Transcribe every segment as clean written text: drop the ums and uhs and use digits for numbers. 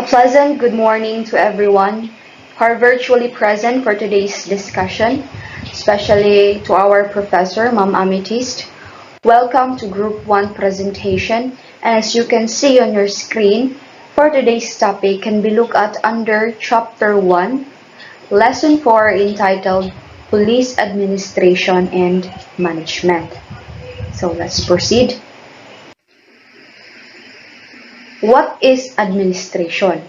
pleasant good morning to everyone who are virtually present for today's discussion, especially to our professor, Ma'am Amethyst. Welcome to Group 1 presentation, and as you can see on your screen, for today's topic can be looked at under Chapter 1, Lesson 4 entitled Police Administration and Management. So let's proceed. What is administration?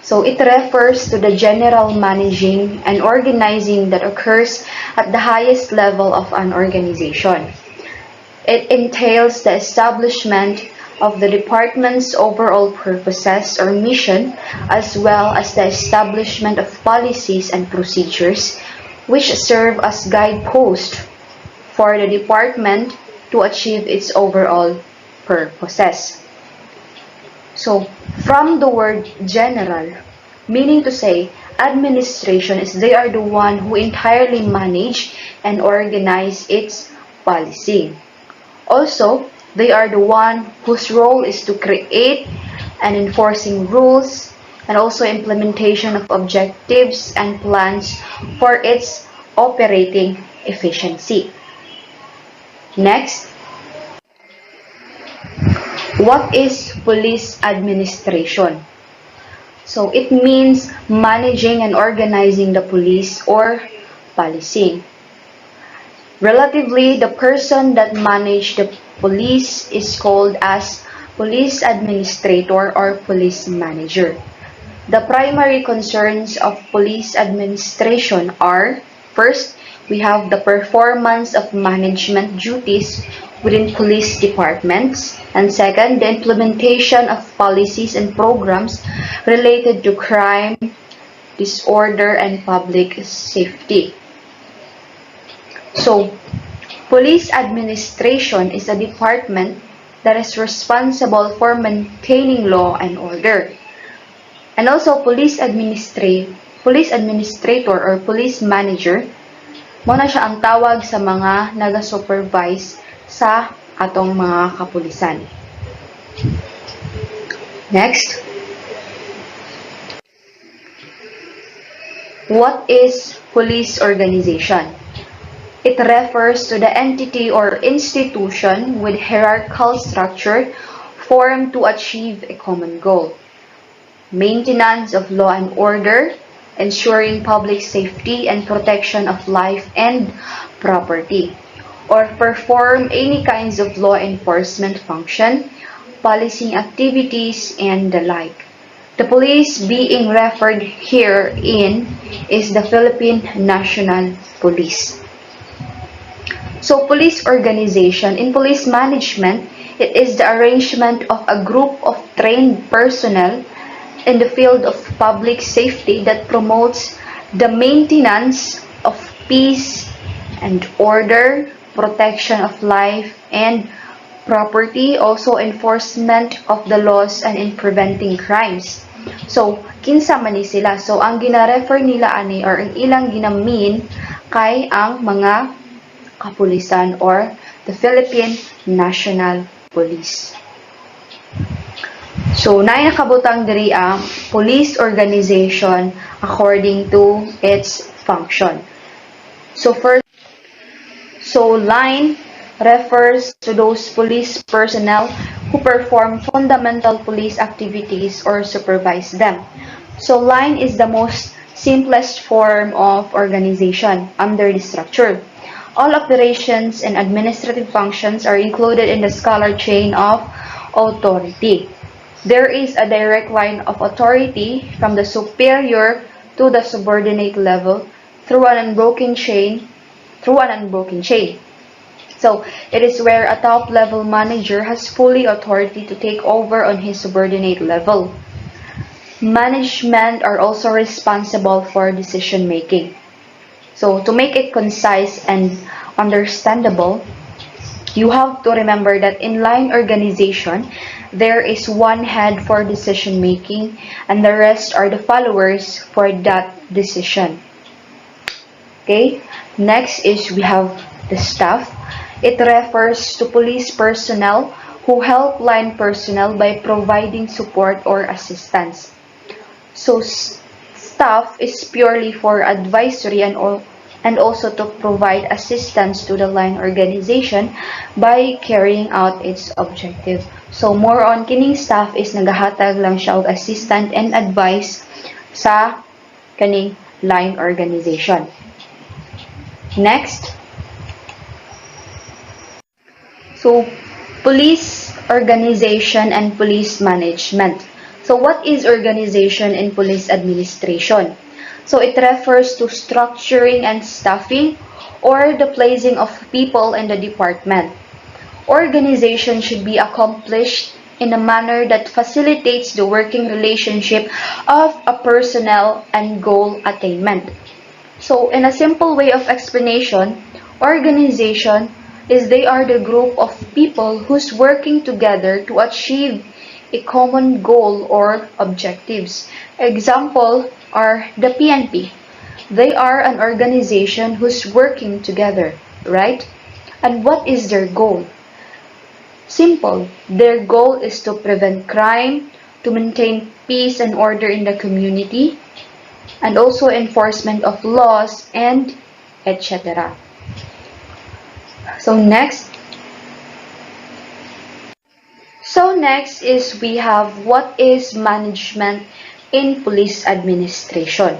So it refers to the general managing and organizing that occurs at the highest level of an organization. It entails the establishment of the department's overall purposes or mission, as well as the establishment of policies and procedures which serve as guideposts for the department to achieve its overall purposes. So, from the word general, meaning to say, administration is they are the one who entirely manage and organize its policy. Also, they are the one whose role is to create and enforcing rules and also implementation of objectives and plans for its operating efficiency. Next. What is police administration? So it means managing and organizing the police or policing. Relatively, the person that manages the police is called as police administrator or police manager. The primary concerns of police administration are, first, we have the performance of management duties within police departments, and second, the implementation of policies and programs related to crime, disorder, and public safety. So, police administration is a department that is responsible for maintaining law and order. And also, police administrator or police manager, muna siya ang tawag sa mga naga-supervise sa atong mga kapulisan. Next. What is police organization? It refers to the entity or institution with hierarchical structure formed to achieve a common goal. Maintenance of law and order, ensuring public safety and protection of life and property, or perform any kinds of law enforcement function, policing activities, and the like. The police being referred herein is the Philippine National Police. So, police organization. In police management, it is the arrangement of a group of trained personnel in the field of public safety that promotes the maintenance of peace and order, protection of life and property, also enforcement of the laws and in preventing crimes. So, kinsa man ni sila. So, ang gina-refer nila ani or ang ilang ginamin kay ang mga kapulisan or the Philippine National Police. So, nakabutang diri ang police organization according to its function. So, line refers to those police personnel who perform fundamental police activities or supervise them. So, line is the most simplest form of organization under the structure. All operations and administrative functions are included in the scalar chain of authority. There is a direct line of authority from the superior to the subordinate level through an unbroken chain. So, it is where a top-level manager has fully authority to take over on his subordinate level. Management are also responsible for decision-making. So, to make it concise and understandable, you have to remember that in line organization, there is one head for decision making and the rest are the followers for that decision. Okay, next is we have the staff. It refers to police personnel who help line personnel by providing support or assistance. So staff is purely for advisory and also to provide assistance to the line organization by carrying out its objective. So more on kining staff is nagahatag lang siya og assistant and advice sa kaning line organization. Next. So police organization and police management. So what is organization in police administration? So it refers to structuring and staffing or the placing of people in the department. Organization should be accomplished in a manner that facilitates the working relationship of a personnel and goal attainment. So in a simple way of explanation, organization is they are the group of people who's working together to achieve a common goal or objectives. Example are the PNP. They are an organization who's working together, right? And what is their goal? Simple. Their goal is to prevent crime, to maintain peace and order in the community, and also enforcement of laws and etc. So next is we have what is management in police administration.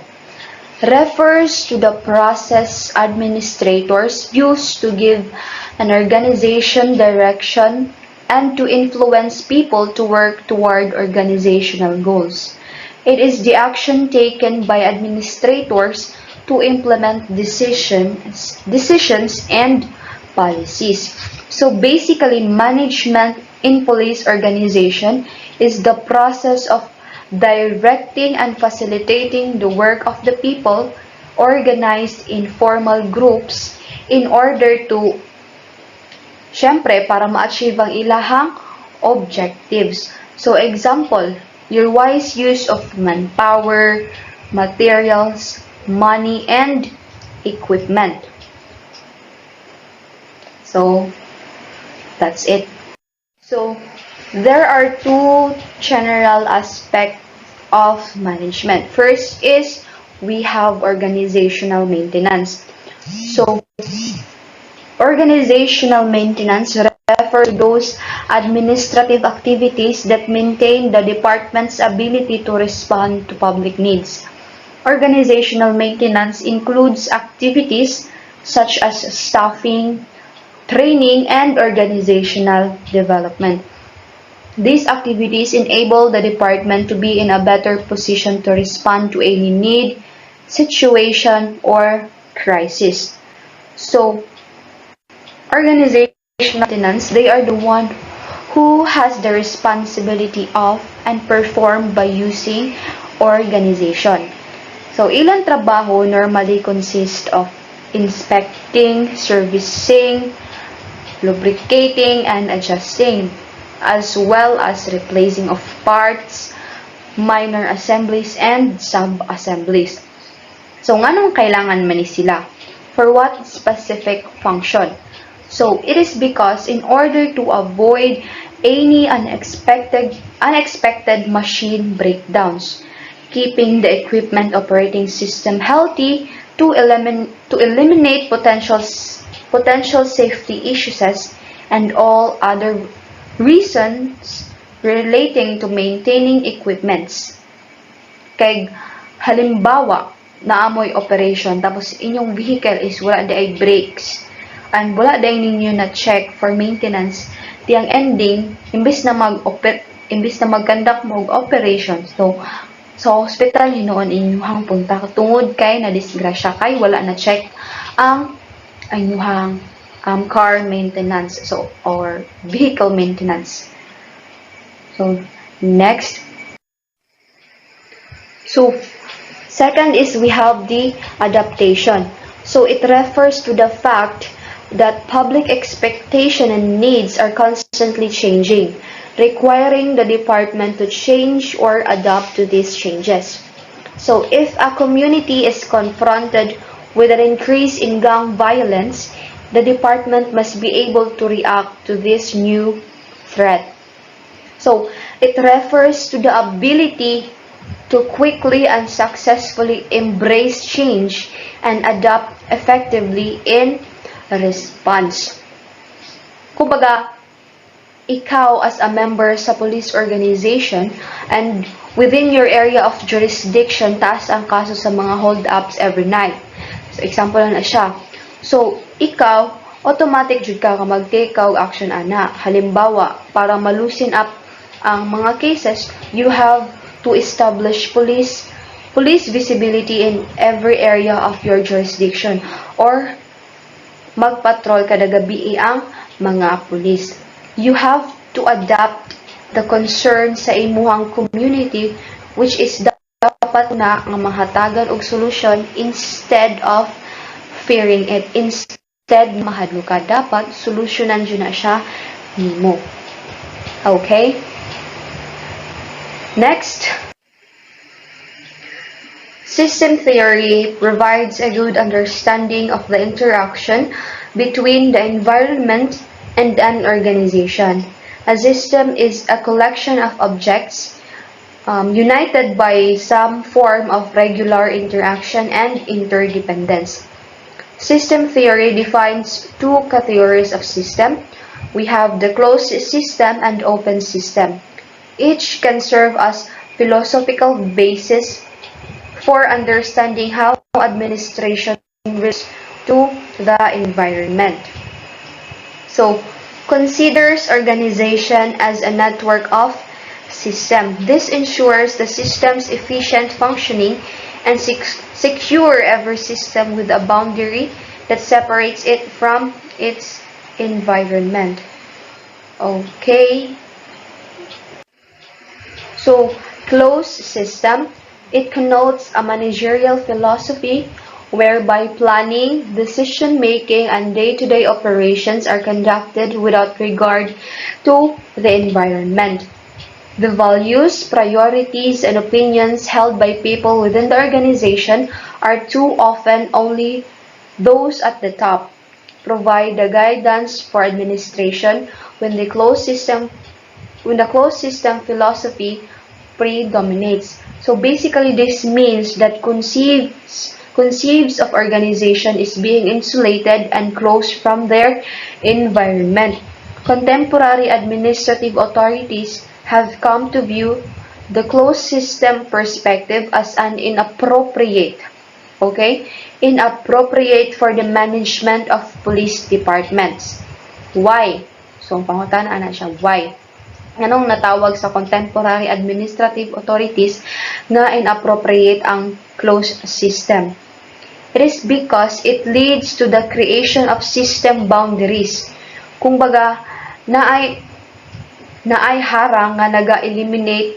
Refers to the process administrators use to give an organization direction and to influence people to work toward organizational goals. It is the action taken by administrators to implement decisions and policies. So basically, management in police organization is the process of directing and facilitating the work of the people organized in formal groups in order to, syempre, para ma-achieve ang ilahang objectives. So example, your wise use of manpower, materials, money, and equipment. So that's it. So there are two general aspects of management. First is we have organizational maintenance. So organizational maintenance refers to those administrative activities that maintain the department's ability to respond to public needs. Organizational maintenance includes activities such as staffing, training, and organizational development. These activities enable the department to be in a better position to respond to any need, situation, or crisis. So, organizational maintenance, they are the one who has the responsibility of and perform by using organization. So, ilang trabaho normally consist of inspecting, servicing, lubricating, and adjusting, as well as replacing of parts, minor assemblies, and sub-assemblies. So, nganong kailangan man ni sila? For what specific function? So, it is because in order to avoid any unexpected machine breakdowns, keeping the equipment operating system healthy to eliminate potential safety issues and all other reasons relating to maintaining equipments. Kay halimbawa, naamoy operation tapos inyong vehicle is wala day brakes and wala day ninyo na check for maintenance, tiyang ending imbes na mag-conduct mo og operation, so sa hospital hinoon inyong punta tungod kay na disgrasya kay wala na check ang inyong car maintenance, so or vehicle maintenance. So next, so second is we have the adaptation. So it refers to the fact that public expectation and needs are constantly changing, requiring the department to change or adapt to these changes. So if a community is confronted with an increase in gang violence, the department must be able to react to this new threat. So it refers to the ability to to quickly and successfully embrace change and adapt effectively in response. Kumbaga, ikaw as a member sa police organization and within your area of jurisdiction, taas ang kaso sa mga hold-ups every night. So, example na siya. So, ikaw, automatic jud ka mag-take action ana. Halimbawa, para malusin up ang mga cases, you have to establish police visibility in every area of your jurisdiction or magpatrol kada gabi ang mga pulis. You have to adapt the concern sa imuhang community, which is dapat na nga mahatagan og solusyon instead of fearing it. Instead, mahadlo ka. Dapat solusyonan dyan na siya nimo. Okay? Next. System theory provides a good understanding of the interaction between the environment and an organization. A system is a collection of objects united by some form of regular interaction and interdependence. System theory defines two categories of system. We have the closed system and open system. Each can serve as philosophical basis for understanding how administration relates to the environment. So, considers organization as a network of system. This ensures the system's efficient functioning and secure every system with a boundary that separates it from its environment. Okay. So, closed system, it connotes a managerial philosophy whereby planning, decision-making, and day-to-day operations are conducted without regard to the environment. The values, priorities, and opinions held by people within the organization are too often only those at the top, provide the guidance for administration when the closed system philosophy predominates. So basically, this means that conceives of organization is being insulated and closed from their environment. Contemporary administrative authorities have come to view the closed system perspective as an inappropriate for the management of police departments. Why? So, ang pangutana na siya, why? Anong natawag sa contemporary administrative authorities na inappropriate ang closed system? It is because it leads to the creation of system boundaries. Kung baga, naay harang nga naga-eliminate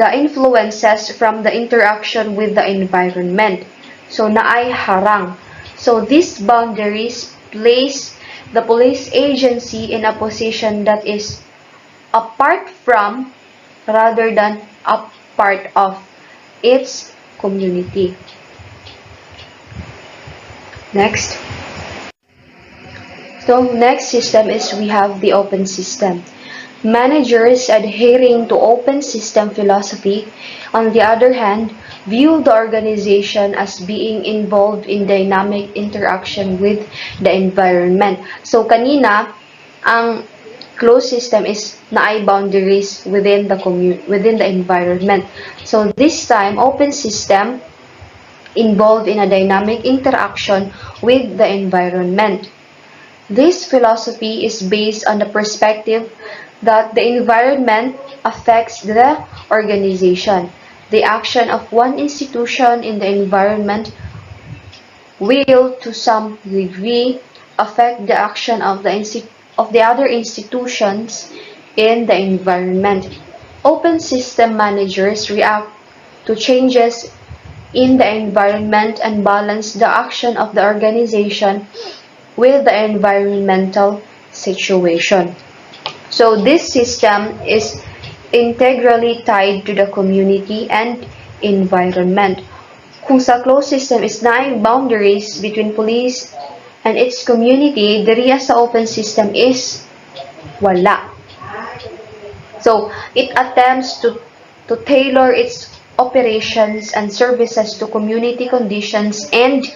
the influences from the interaction with the environment. So, naay harang. So, these boundaries place the police agency in a position that is apart from rather than a part of its community. Next. So, next system is we have the open system. Managers adhering to open system philosophy, on the other hand, view the organization as being involved in dynamic interaction with the environment. So, kanina, ang closed system is naay boundaries within the environment. So, this time, open system involved in a dynamic interaction with the environment. This philosophy is based on the perspective that the environment affects the organization. The action of one institution in the environment will, to some degree, affect the action of the other institutions in the environment. Open system managers react to changes in the environment and balance the action of the organization with the environmental situation. So this system is integrally tied to the community and environment. Kung sa closed system is naay boundaries between police and its community, diriya sa open system is wala. So it attempts to tailor its operations and services to community conditions and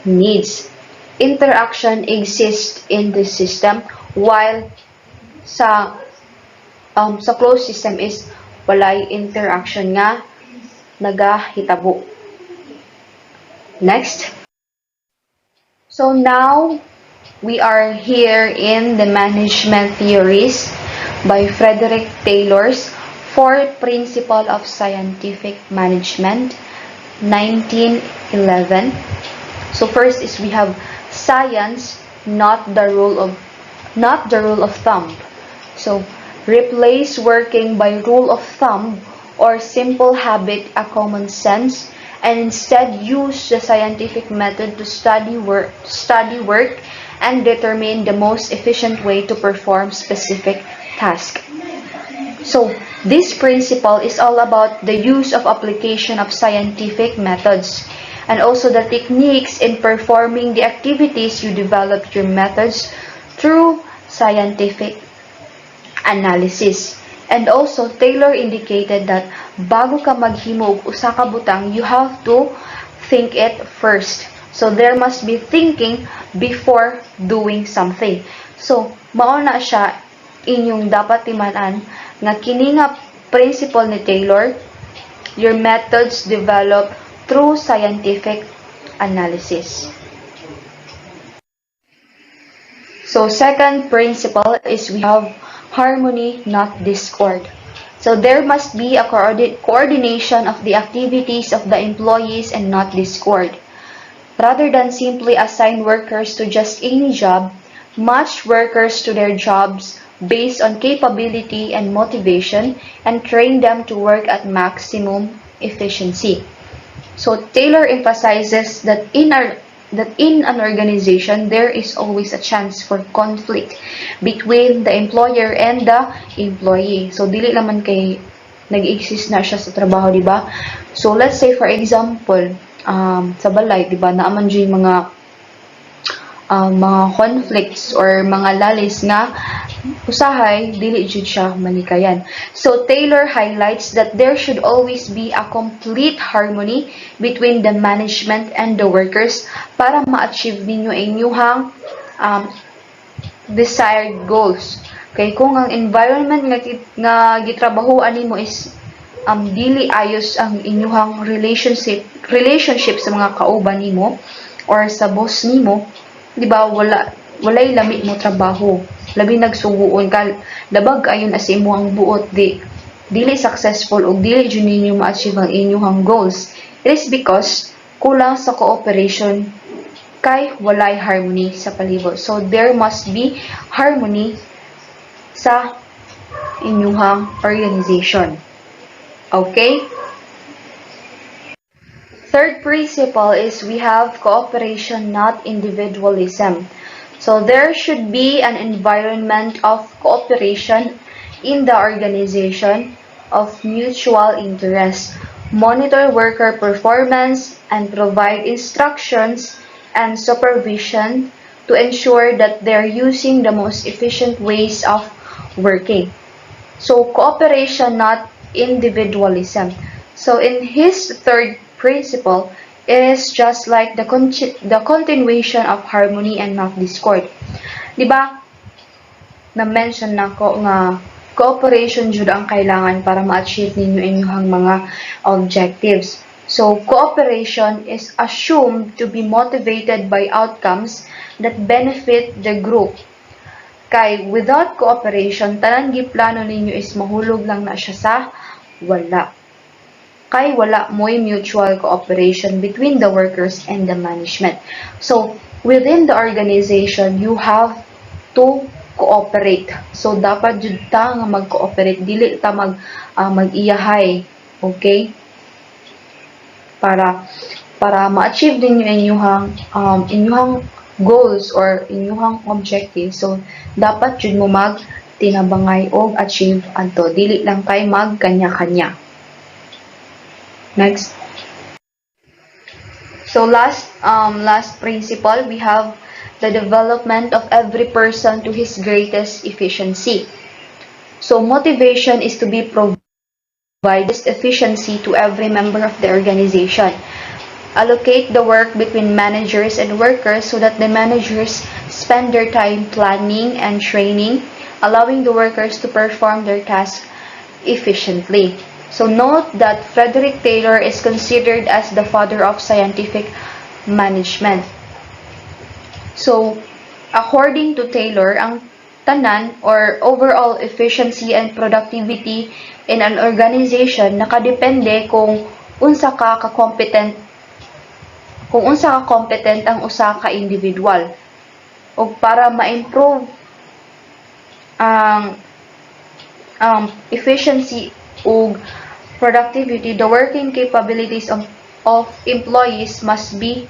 needs. Interaction exists in this system, while sa closed system is walay interaction nga nagahitabo. Next. So now we are here in the management theories by Frederick Taylor's Fourth Principle of Scientific Management, 1911. So first is we have science, not the rule of thumb. So replace working by rule of thumb or simple habit, a common sense, and instead use the scientific method to study work and determine the most efficient way to perform specific task. So this principle is all about the use of application of scientific methods and also the techniques in performing the activities. You develop your methods through scientific analysis. And also, Taylor indicated that bago ka maghimo og usa ka butang, you have to think it first. So, there must be thinking before doing something. So, mao na siya inyong dapat timan-an nga kini nga principle ni Taylor, your methods develop through scientific analysis. So, second principle is we have harmony, not discord. So there must be a coordination of the activities of the employees and not discord. Rather than simply assign workers to just any job, match workers to their jobs based on capability and motivation and train them to work at maximum efficiency. So Taylor emphasizes that in an organization, there is always a chance for conflict between the employer and the employee. So, dili naman kay nag-exist na siya sa trabaho, di ba? So, let's say for example, sa balay, di ba, naaman dyan mga conflicts or mga lalis nga usahay, dili jud siya manikayan. So Taylor highlights that there should always be a complete harmony between the management and the workers para ma-achieve ninyo inyong desired goals. Okay, kung ang environment nga gitrabahoan nimo is dili ayos ang inyong relationship sa mga kauban nimo or sa boss nimo, di ba, walay lamit mo trabaho, labi nagsuguon ka, labag ayon as imo ang buot, dili successful o dili jud ninyo ma-achieve ang inyong goals. It is because kulang sa cooperation kay walay harmony sa palibot. So there must be harmony sa inyong organization. Okay? Third principle is we have cooperation, not individualism. So there should be an environment of cooperation in the organization of mutual interest. Monitor worker performance and provide instructions and supervision to ensure that they're using the most efficient ways of working. So cooperation, not individualism. So in his third principle, it is just like the continuation of harmony and not discord. Diba? Na-mention nako nga cooperation jud ang kailangan para ma-achieve ninyo inyong mga objectives. So cooperation is assumed to be motivated by outcomes that benefit the group. Kay without cooperation, tanan giplano ninyo is mahulog lang na siya sa wala. Kay wala mo'y mutual cooperation between the workers and the management. So, within the organization, you have to cooperate. So, dapat jud ta nga mag-cooperate, dili ta mag-iyahay, okay? Para ma-achieve din yung inyuhang goals or inyuhang objectives. So, dapat jud mo tinabangay o achieve anto, dili lang kay magkanya-kanya. Next. So last principle, we have the development of every person to his greatest efficiency. So motivation is to be provided provide this efficiency to every member of the organization. Allocate the work between managers and workers so that the managers spend their time planning and training, allowing the workers to perform their tasks efficiently. So note that Frederick Taylor is considered as the father of scientific management. So, according to Taylor, ang tanan or overall efficiency and productivity in an organization nakadepende kung unsa ka competent ang usa ka individual. O para ma-improve ang efficiency ug productivity, the working capabilities of employees must be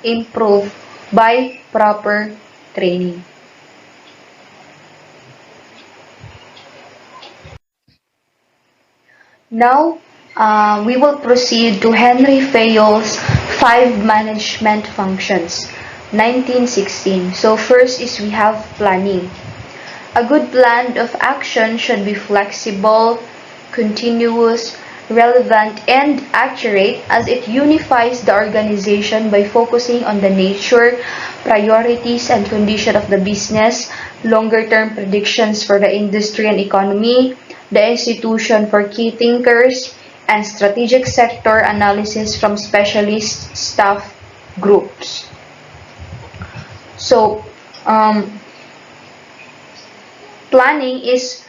improved by proper training. Now, we will proceed to Henry Fayol's 5 management functions, 1916. So first is we have planning. A good plan of action should be flexible, continuous, relevant, and accurate as it unifies the organization by focusing on the nature, priorities, and condition of the business, longer-term predictions for the industry and economy, the institution for key thinkers, and strategic sector analysis from specialist staff groups. So, planning is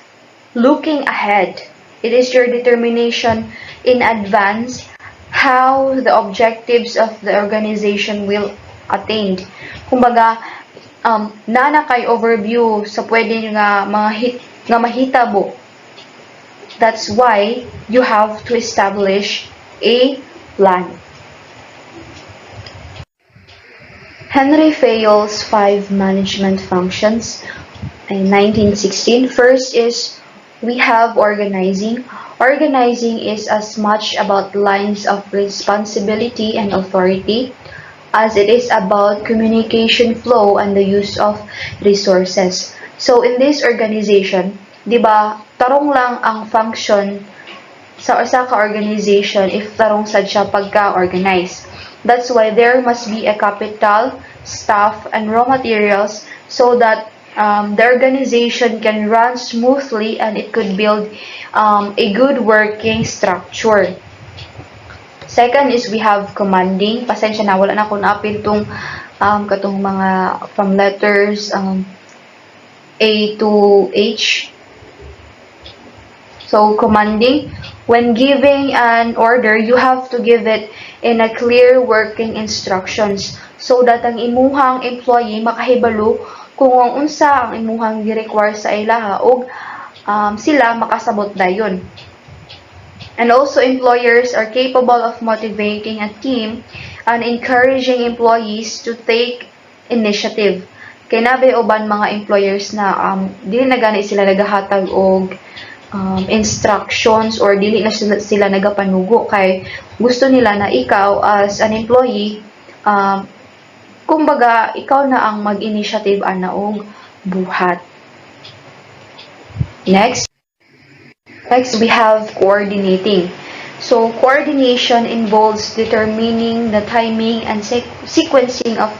looking ahead. It is your determination in advance how the objectives of the organization will attained. Kumbaga, nana kay overview sa pwede nga mahitabo. That's why you have to establish a plan. Henry Fayol's 5 management functions in 1916. First is we have organizing. Organizing is as much about lines of responsibility and authority as it is about communication flow and the use of resources. So in this organization, di ba, tarong lang ang function sa usa ka organization if tarong sad siya pagka-organize. That's why there must be a capital, staff, and raw materials so that the organization can run smoothly and it could build a good working structure. Second is we have commanding. Pasensya na, wala na akong naapil tong katong mga from letters A to H. So, commanding. When giving an order, you have to give it in a clear working instructions so that ang imuhang employee makahibalo kung ang unsa ang imuhang gi-require sa ilaha ug sila makasabot dayon. And also, employers are capable of motivating a team and encouraging employees to take initiative. Kay nabe uban mga employers na dili na gani sila nagahatag og instructions or dili na sila nagapanugo kay gusto nila na ikaw as an employee kumbaga ikaw na ang mag-initiative ana og buhat. Next we have coordinating. So coordination involves determining the timing and sequencing of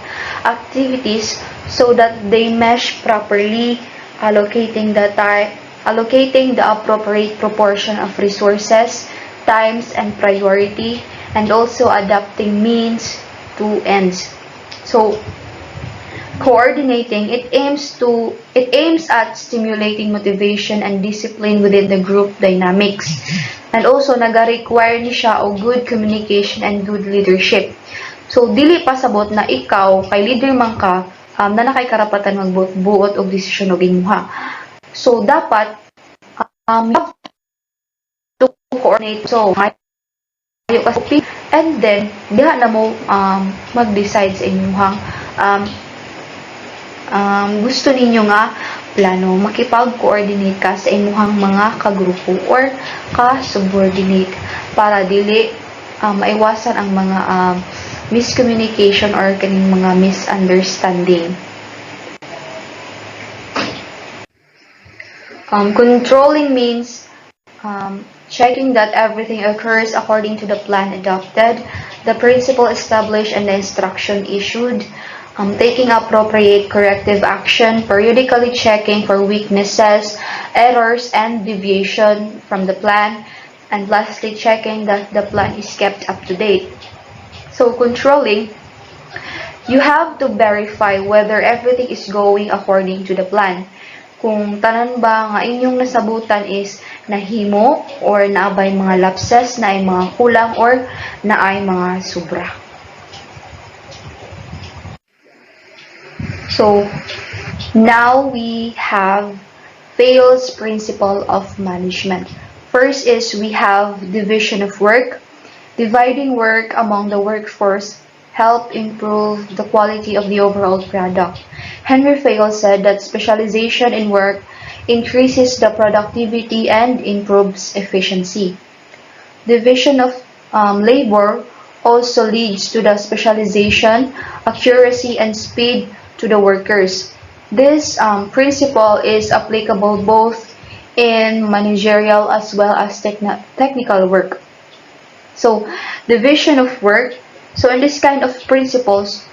activities so that they mesh properly, allocating the appropriate proportion of resources, times, and priority, and also adapting means to ends. So, coordinating, it aims at stimulating motivation and discipline within the group dynamics. And also, naga-require ni siya o good communication and good leadership. So, dili pasabot na ikaw, kay leader man ka, na nakay karapatan magbuot og desisyon og imuha. So, dapat you have to coordinate. So, and then, diha na mo mag-decide sa inyong gusto ninyo nga plano. Makipag-coordinate ka sa inyong mga kagrupo or ka-subordinate para dili maiwasan ang mga miscommunication or kaning mga misunderstanding. Controlling means checking that everything occurs according to the plan adopted, the principle established and the instruction issued, taking appropriate corrective action, periodically checking for weaknesses, errors, and deviation from the plan, and lastly, checking that the plan is kept up to date. So controlling, you have to verify whether everything is going according to the plan. Kung tanan ba nga inyong nasabutan is nahimo or naabay mga lapses, na ay mga kulang or na ay mga sobra. So now we have Fayol's principle of management. First is we have division of work. Dividing work among the workforce help improve the quality of the overall product. Henry Fayol said that specialization in work increases the productivity and improves efficiency. Division of labor also leads to the specialization, accuracy, and speed to the workers. This principle is applicable both in managerial as well as technical work. So, division of work. So, in this kind of principles,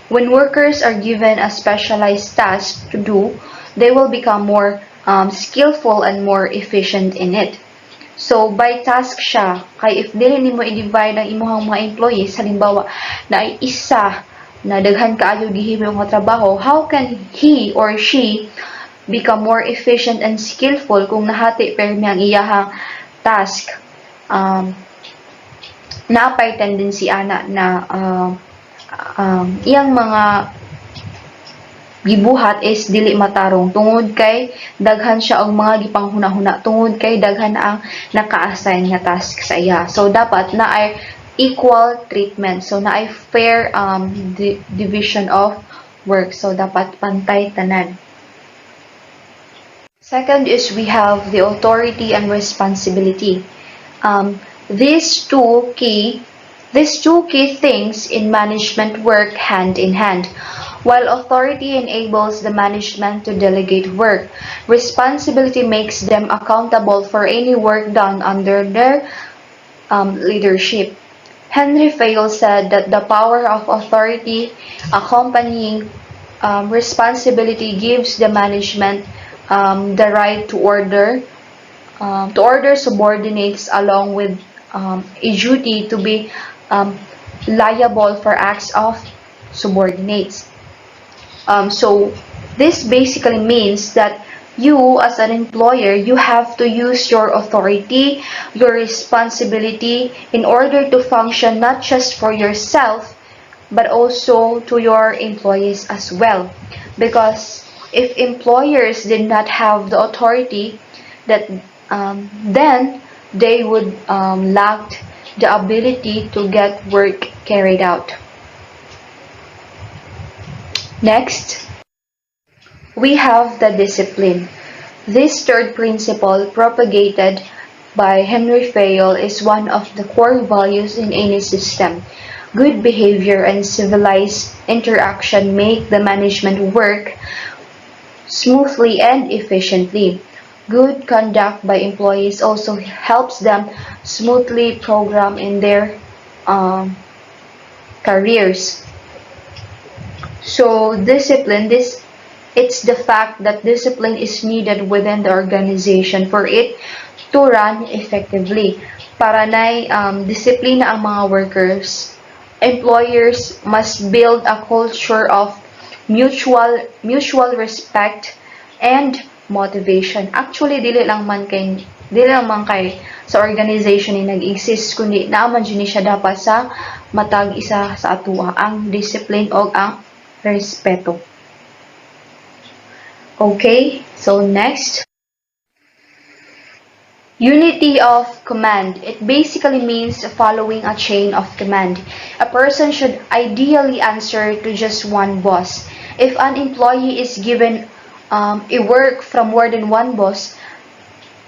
when workers are given a specialized task to do, they will become more skillful and more efficient in it. So, by task siya, kay if dili nimo i-divide ang imuhang mga employees, halimbawa, na ay isa na daghan kaayo gihimo nga trabaho, how can he or she become more efficient and skillful kung nahati permi ang iyahang task? Napay tendency ana na iyang mga gibuhat is dili matarong tungod kay daghan siya og mga gipanghuna-huna, tungod kay daghan ang naka-assign nga task sa iya. So dapat na ay equal treatment, so na ay fair division of work, so dapat pantay tanan. Second is we have the authority and responsibility. These two key things in management work hand in hand. While authority enables the management to delegate work, responsibility makes them accountable for any work done under their leadership. Henry Fayol said that the power of authority accompanying responsibility gives the management the right to order subordinates along with a duty to be liable for acts of subordinates. So this basically means that you as an employer, you have to use your authority, your responsibility in order to function not just for yourself but also to your employees as well. Because if employers did not have the authority, that then they would lack the ability to get work carried out. Next, we have the discipline. This third principle propagated by Henry Fayol is one of the core values in any system. Good behavior and civilized interaction make the management work smoothly and efficiently. Good conduct by employees also helps them smoothly program in their careers. So discipline, it's the fact that discipline is needed within the organization for it to run effectively. Para na disiplina ang mga workers, employers must build a culture of mutual respect and motivation. Actually, dili lang man kay sa organization ni nag-exist, kundi naaman dyan siya dapat sa matag isa sa atua, ang discipline o ang respeto. Okay, so next. Unity of command. It basically means following a chain of command. A person should ideally answer to just one boss. If an employee is given a work from more than one boss,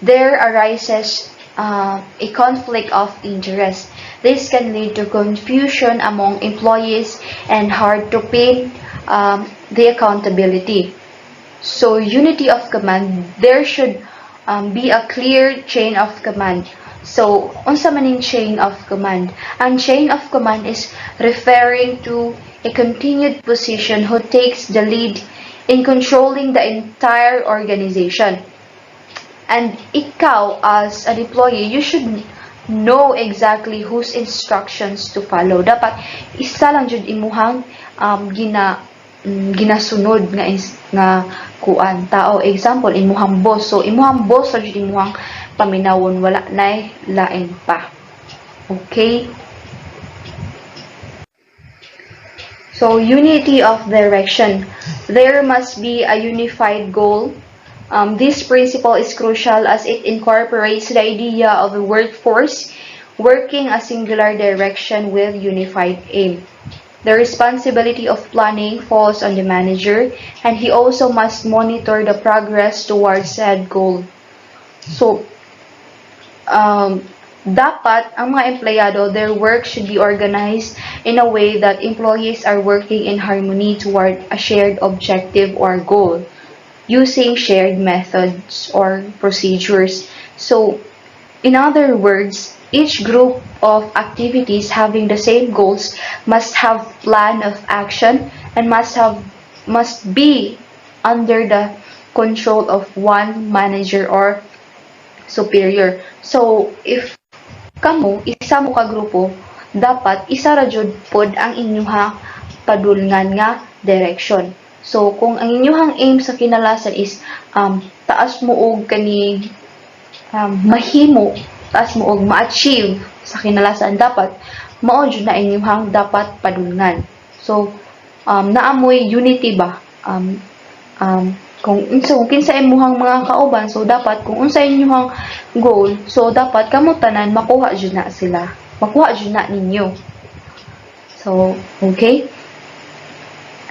there arises a conflict of interest. This can lead to confusion among employees and hard to pin the accountability. So unity of command, there should be a clear chain of command. So, unsa man yung chain of command? Ang chain of command is referring to a continued position who takes the lead in controlling the entire organization. And ikaw, as an employee, you should know exactly whose instructions to follow. Dapat isa lang jud imuhang ginasunod nga kuan tao. Example, imuhang boss. So imuhang boss ra jud imuhang paminawon, wala nay lain pa. Okay? So unity of direction. There must be a unified goal. This principle is crucial as it incorporates the idea of a workforce working a singular direction with unified aim. The responsibility of planning falls on the manager, and he also must monitor the progress towards said goal. So, dapat ang mga empleyado, their work should be organized in a way that employees are working in harmony toward a shared objective or goal, using shared methods or procedures. So, in other words, each group of activities having the same goals must have plan of action and must be under the control of one manager or superior. So, if kamo, isa mo ka grupo, dapat isa ra jud pod ang inyuha padulngan nga direction. So, kung ang inyuhang aim sa kinalasan is taas mo og kani mahimo, taas mo og ma-achieve sa kinalasan, dapat mao jud na inyuhang dapat padulngan. So, naamoy unity ba? Kung kinsa imuhang mga kauban, so dapat kung unsa inyuhang goal, so dapat kamo tanan makuha jud na sila, makuha jud na ninyo. So, okay,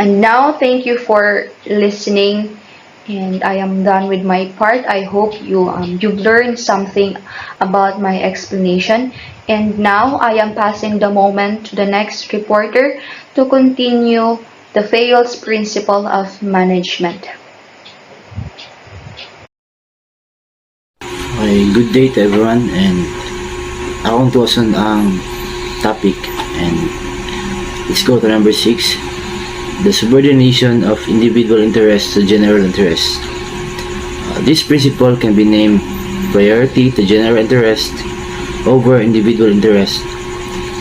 and now thank you for listening, and I am done with my part. I hope you've learned something about my explanation, and now I am passing the moment to the next reporter to continue the FAILS principle of management. Okay, good day to everyone, and akong tuwason ang topic, and let's go to number 6, the subordination of individual interest to general interest. This principle can be named priority to general interest over individual interest.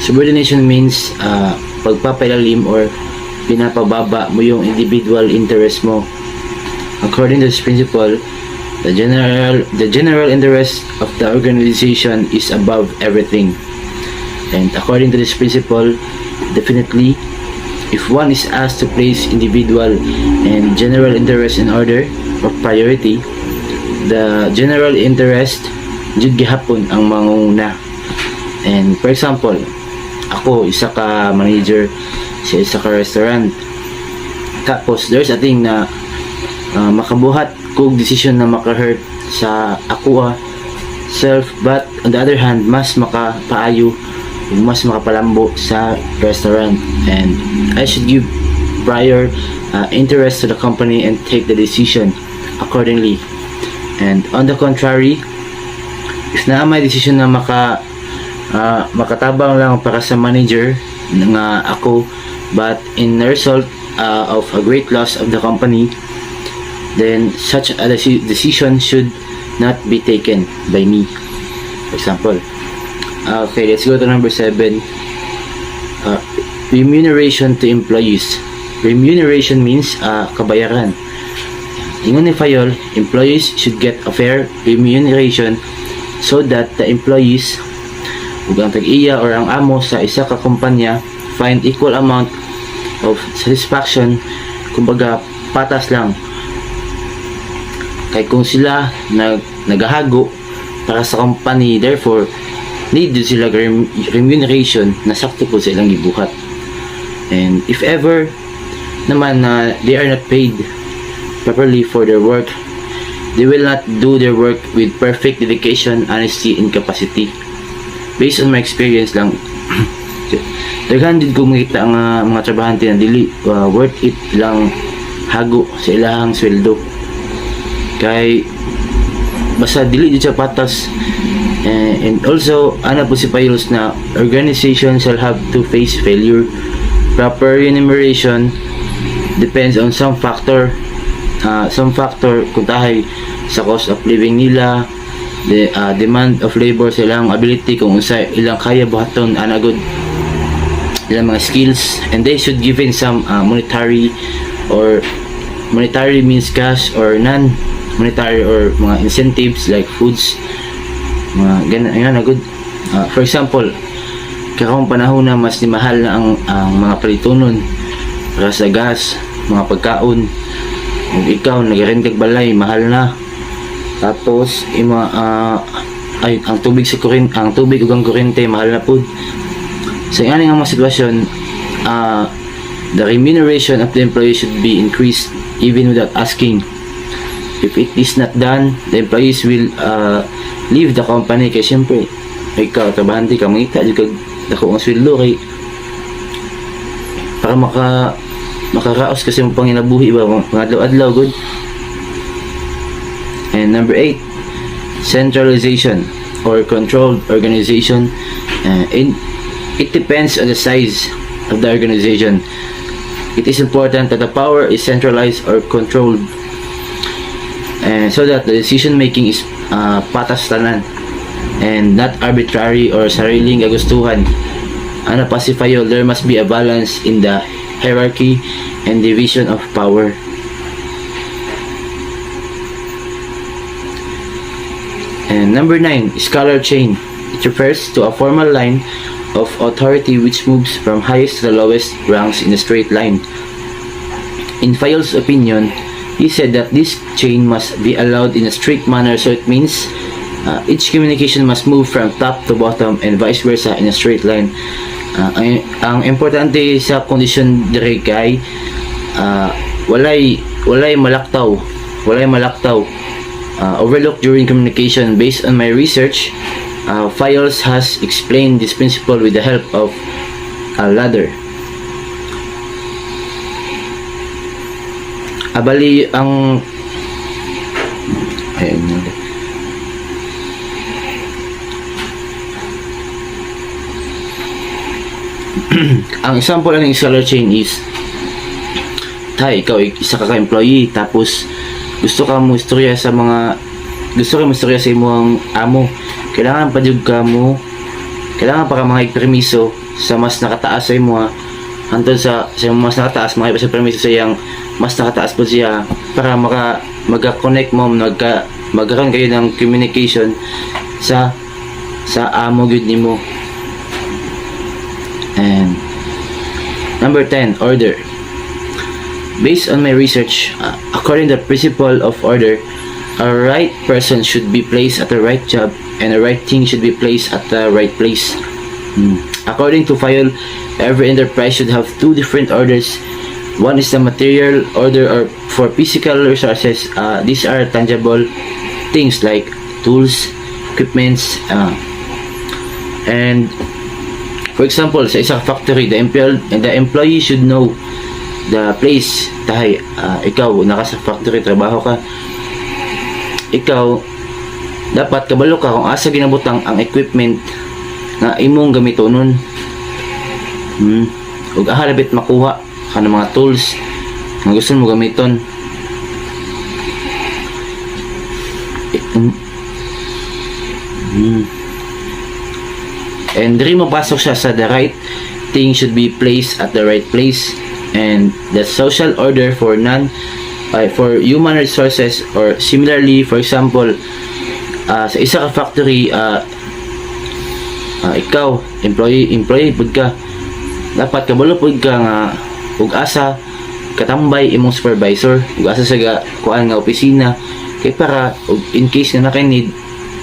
Subordination means pagpapailalim or pinapababa mo yung individual interest mo. According to this principle, the general interest of the organization is above everything. And according to this principle, definitely, if one is asked to place individual and general interest in order of priority, the general interest jud gihapon ang manguna. And for example, ako isa ka manager sa isa ka restaurant. Tapos there's a thing na makabuhat kog decision na maka-hurt sa ako self, but on the other hand mas makapaayo, mas makapalambo sa restaurant, and I should give prior interest to the company and take the decision accordingly. And on the contrary, if na may decision na makatabang lang para sa manager nga ako, but in the result of a great loss of the company, then such a decision should not be taken by me, for example. Okay, let's go to number 7. Remuneration to employees. Remuneration means kabayaran. Ingon ni Fayol, employees should get a fair remuneration so that the employees ug ang tag-iya or ang amo sa isa ka kumpanya find equal amount of satisfaction, kumbaga patas lang. Kay kung sila nagahago para sa company, therefore need sila remuneration na sakto po sa ilang gibuhat. And if ever naman na they are not paid properly for their work, they will not do their work with perfect dedication, honesty, and capacity. Based on my experience lang, daghan din ko makita ang mga trabahante na dili worth it lang hago sa ilahang sweldo. Kay basta dili jud siya patas. And also ana po si Payos na organization shall have to face failure. Proper remuneration depends on some factor kung tahay sa cost of living nila, the demand of labor sa ilang ability, kung unsa ilang kaya buhaton ana good ilang mga skills, and they should given some monetary means cash or non-monetary or mga incentives like foods, mga ganun na good. For example, kakong panahon na mas mahal na ang mga palitunon para sa gas, mga pagkaon. Kung ikaw nag-rent kag balay, mahal na. Tapos ang tubig ug ang kuryente mahal na pud. Sa nga mga sitwasyon, the remuneration of the employee should be increased even without asking. If it is not done, the employees will leave the company. Kaya siyempre, ikaw, trabahante ka, mangita kag dako ang sweldo kay para makaraos kasi mo panginabuhi ba mga adlaw-adlaw good. And number 8, centralization or controlled organization. It depends on the size of the organization. It is important that the power is centralized or controlled, so that the decision making is patas tanan and not arbitrary or sariling kagustuhan. Ano pasifayo, there must be a balance in the hierarchy and division of power. And number 9, scholar chain. It refers to a formal line of authority which moves from highest to the lowest ranks in a straight line. In Fayol's opinion, he said that this chain must be allowed in a strict manner, so it means each communication must move from top to bottom and vice versa in a straight line. Ang importante sa kondisyon dire kay walay malaktaw, overlook during communication. Based on my research, Files has explained this principle with the help of a ladder. Bali ang ang example ng scholar chain is ikaw isa ka employee, tapos gusto ka mo istorya sa imong amo. Kailangan pa ka mga permiso sa mas nakataas sa imo, hantod sa mas nakataas mga sa permiso sa iyang mas nakataas po siya para magka-connect mo, magkaroon kayo ng communication sa amo gyud nimo. And number 10, order. Based on my research, according to the principle of order, a right person should be placed at the right job and a right thing should be placed at the right place. According to Fayol, every enterprise should have two different orders. One is the material order or for physical resources. These are tangible things like tools, equipments, and for example, sa isang factory, the employee should know the place. Ikaw naka sa factory, trabaho ka, ikaw dapat kabalo ka kung asa ginabutang ang equipment na imong gamitonon. Ug ahalabit makuha ka ng mga tools na gusto mo gamiton. And diri mo pasok siya sa the right thing should be placed at the right place. And the social order for for human resources, or similarly, for example, sa isa ka factory, ikaw employee pud ka, dapat kabalo pud ka nga ug asa katambay imong supervisor, ug asa sa kuan nga opisina, kay para in case nga naka-need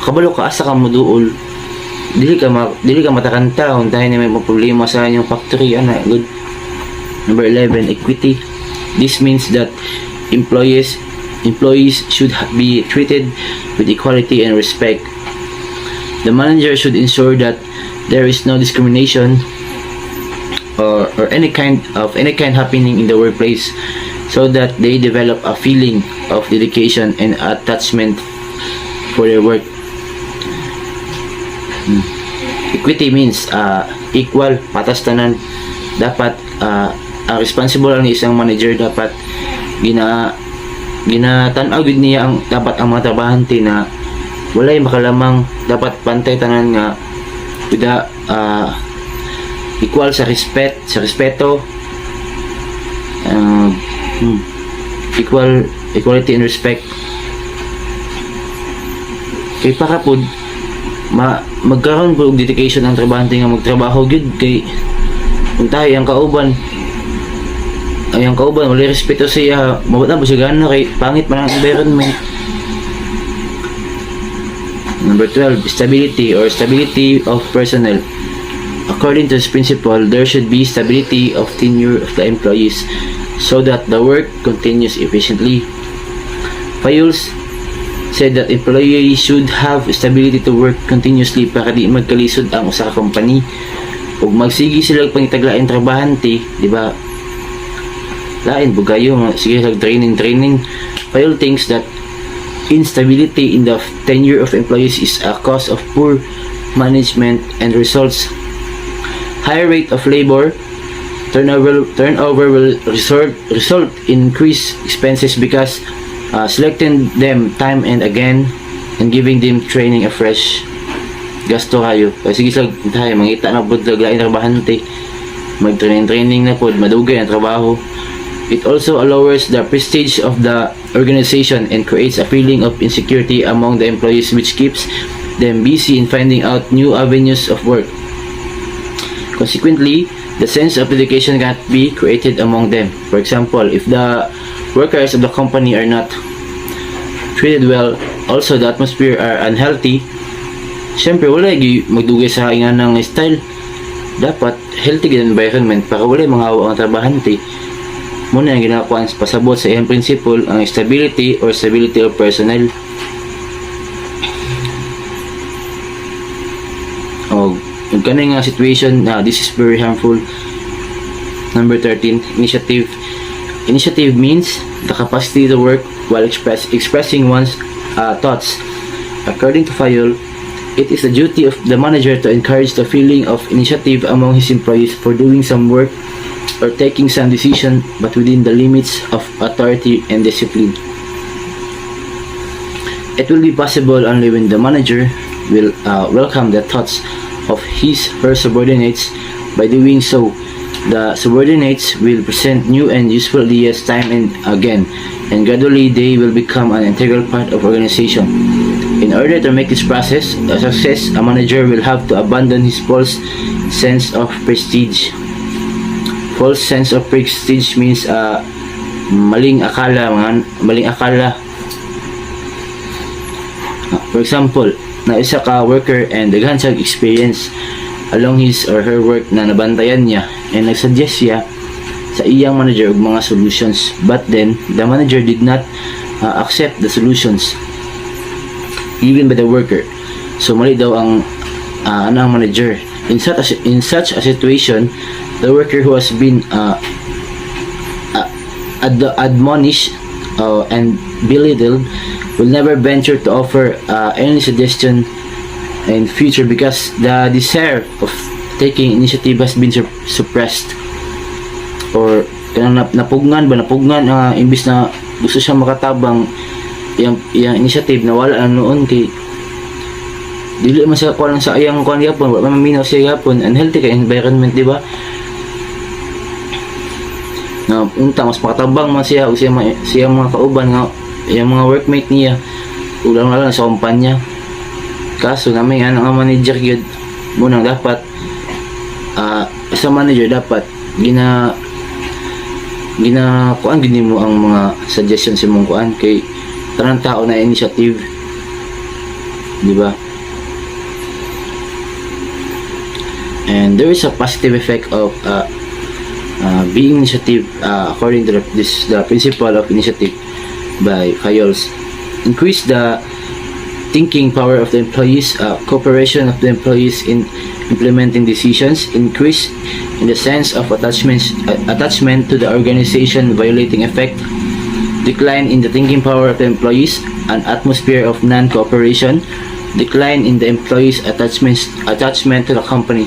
kabalo ka asa ka moduol, dili ka matakanta kung tayo na may problema sa inyong factory. Good. Number 11, equity. This means that employees should be treated with equality and respect. The manager should ensure that there is no discrimination or any kind happening in the workplace, so that they develop a feeling of dedication and attachment for their work. Equity means equal, patas tanan. Dapat ang responsible ang isang manager, dapat ginatanaw gid niya ang dapat ang mga trabahante na walay makalamang, dapat pantay tanan nga with equal sa respeto, equality and respect. Kay para pud magkaroon po og dedication ang trabahante nga magtrabaho gid, kay untay ang kauban wala respeto siya, mabot na siya gana, kay pangit man ang environment. Number 12, stability of personnel. According to this principle, there should be stability of tenure of the employees so that the work continues efficiently. Fayuls said that employees should have stability to work continuously para di magkalisod ang usa ka company ug magsigi sila pangitaglain trabahante, di ba? Lain bugayo sige sa training. Fayul thinks that instability in the tenure of employees is a cause of poor management and results. Higher rate of labor turnover will result in increased expenses because selecting them time and again and giving them training afresh. Gasto kayo. Kasi sige tayo, mangita na po daglain trabahante. Mag-training na po, madugay ang trabaho. It also lowers the prestige of the organization and creates a feeling of insecurity among the employees, which keeps them busy in finding out new avenues of work. Consequently, the sense of dedication cannot be created among them. For example, if the workers of the company are not treated well, also the atmosphere are unhealthy, syempre wala magdugay sa ingan ng style. Dapat healthy gid environment para wala manghawa ang trabahante. Muna ang ginakuan pasabot sa iyang principle ang stability of personnel. Yung kanang situation na this is very harmful. Number 13, initiative. Initiative means the capacity to work while expressing one's thoughts. According to Fayol, it is the duty of the manager to encourage the feeling of initiative among his employees for doing some work or taking some decision, but within the limits of authority and discipline. It will be possible only when the manager will welcome the thoughts of his her subordinates. By doing so, the subordinates will present new and useful ideas time and again, and gradually they will become an integral part of organization. In order to make this process a success, a manager will have to abandon his false sense of prestige. False sense of prestige means maling akala. For example, na isa ka worker and daghan siyang experience along his or her work na nabantayan niya, and nagsuggest siya sa iyang manager og mga solutions, but then the manager did not accept the solutions given by the worker. So mali daw ang manager. In such a situation, the worker who has been admonished and belittled will never venture to offer any suggestion in future because the desire of taking initiative has been suppressed, or napugnan imbis na gusto siya makatabang yung initiative na wala na noon, kay dili man siya kuan sa iyang kuan yapon, wala man minaw siya yapon, unhealthy ka environment, di ba? Na unta mas makatabang man siya o siya mga kauban nga yung mga workmate niya ulang sa kumpanya. Kaso namin nga manager gyud munang dapat sa manager dapat gina kuan gid mo ang mga suggestions sa mong kuan, kay tanang tao na initiative, di ba? And there is a positive effect of being initiative according to the principle of initiative by Fayols. Increase the thinking power of the employees, cooperation of the employees in implementing decisions, increase in the sense of attachment to the organization, violating effect, decline in the thinking power of the employees, an atmosphere of non-cooperation, decline in the employees' attachment to the company.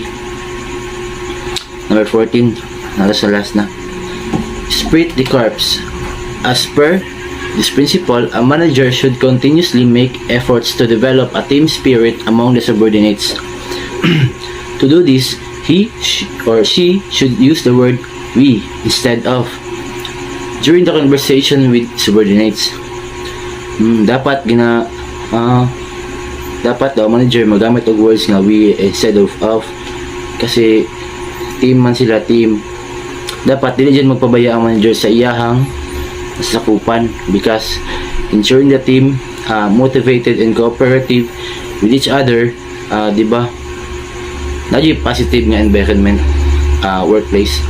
Number 14, nasa sa last na. Spirit de corps. As per this principle, a manager should continuously make efforts to develop a team spirit among the subordinates. To do this, he or she should use the word we instead of during the conversation with subordinates. Dapat daw manager magamit og words nga we instead of kasi team man sila, team. Dapat dili dyan magpabaya ang manager sa iyahang sakupan because ensuring the team motivated and cooperative with each other, di ba? Nadyo positive nga environment workplace.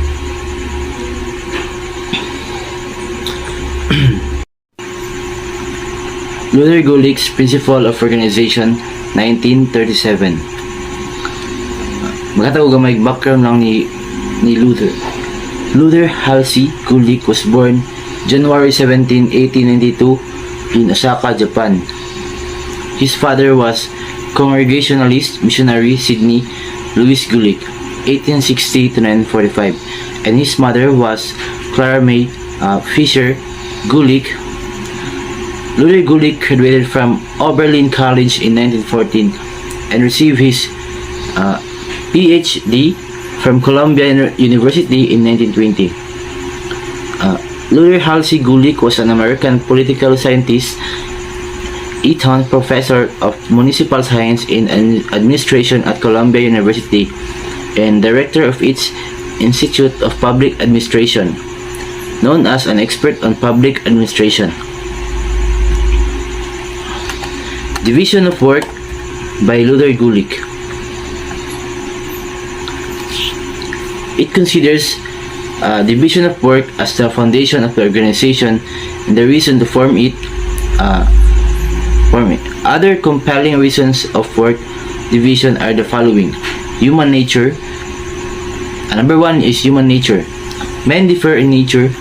Luther Gulick's Principle of Organization, 1937. Magkataw gamay background lang ni Luther. Luther Halsey Gulick was born January 17, 1892 in Osaka, Japan. His father was Congregationalist missionary Sidney Louis Gulick, 1860 to 1945, and his mother was Clara May Fisher Gulick. Luther Gulick graduated from Oberlin College in 1914 and received his PhD from Columbia University in 1920. Luther Halsey Gulick was an American political scientist, Eton Professor of Municipal Science and Administration at Columbia University, and director of its Institute of Public Administration, known as an expert on public administration. Division of work by Luther Gulick. It considers division of work as the foundation of the organization and the reason to form it. Other compelling reasons of work division are the following: human nature. Number one is human nature. Men differ in nature,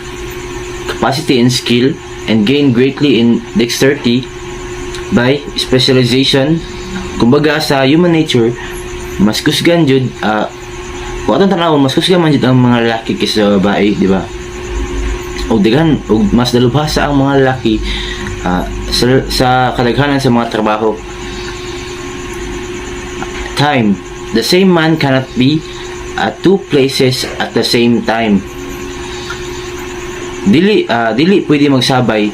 capacity and skill, and gain greatly in dexterity by specialization. Kumbaga sa human nature, mas kusgan jud kung atong tanawon, mas kusgan man jud ang mga lalaki kaysa babae, di ba? Og daghan og mas dalubhasa ang mga lalaki sa kadaghanan sa mga trabaho. Time. The same man cannot be at two places at the same time. Dili pwede magsabay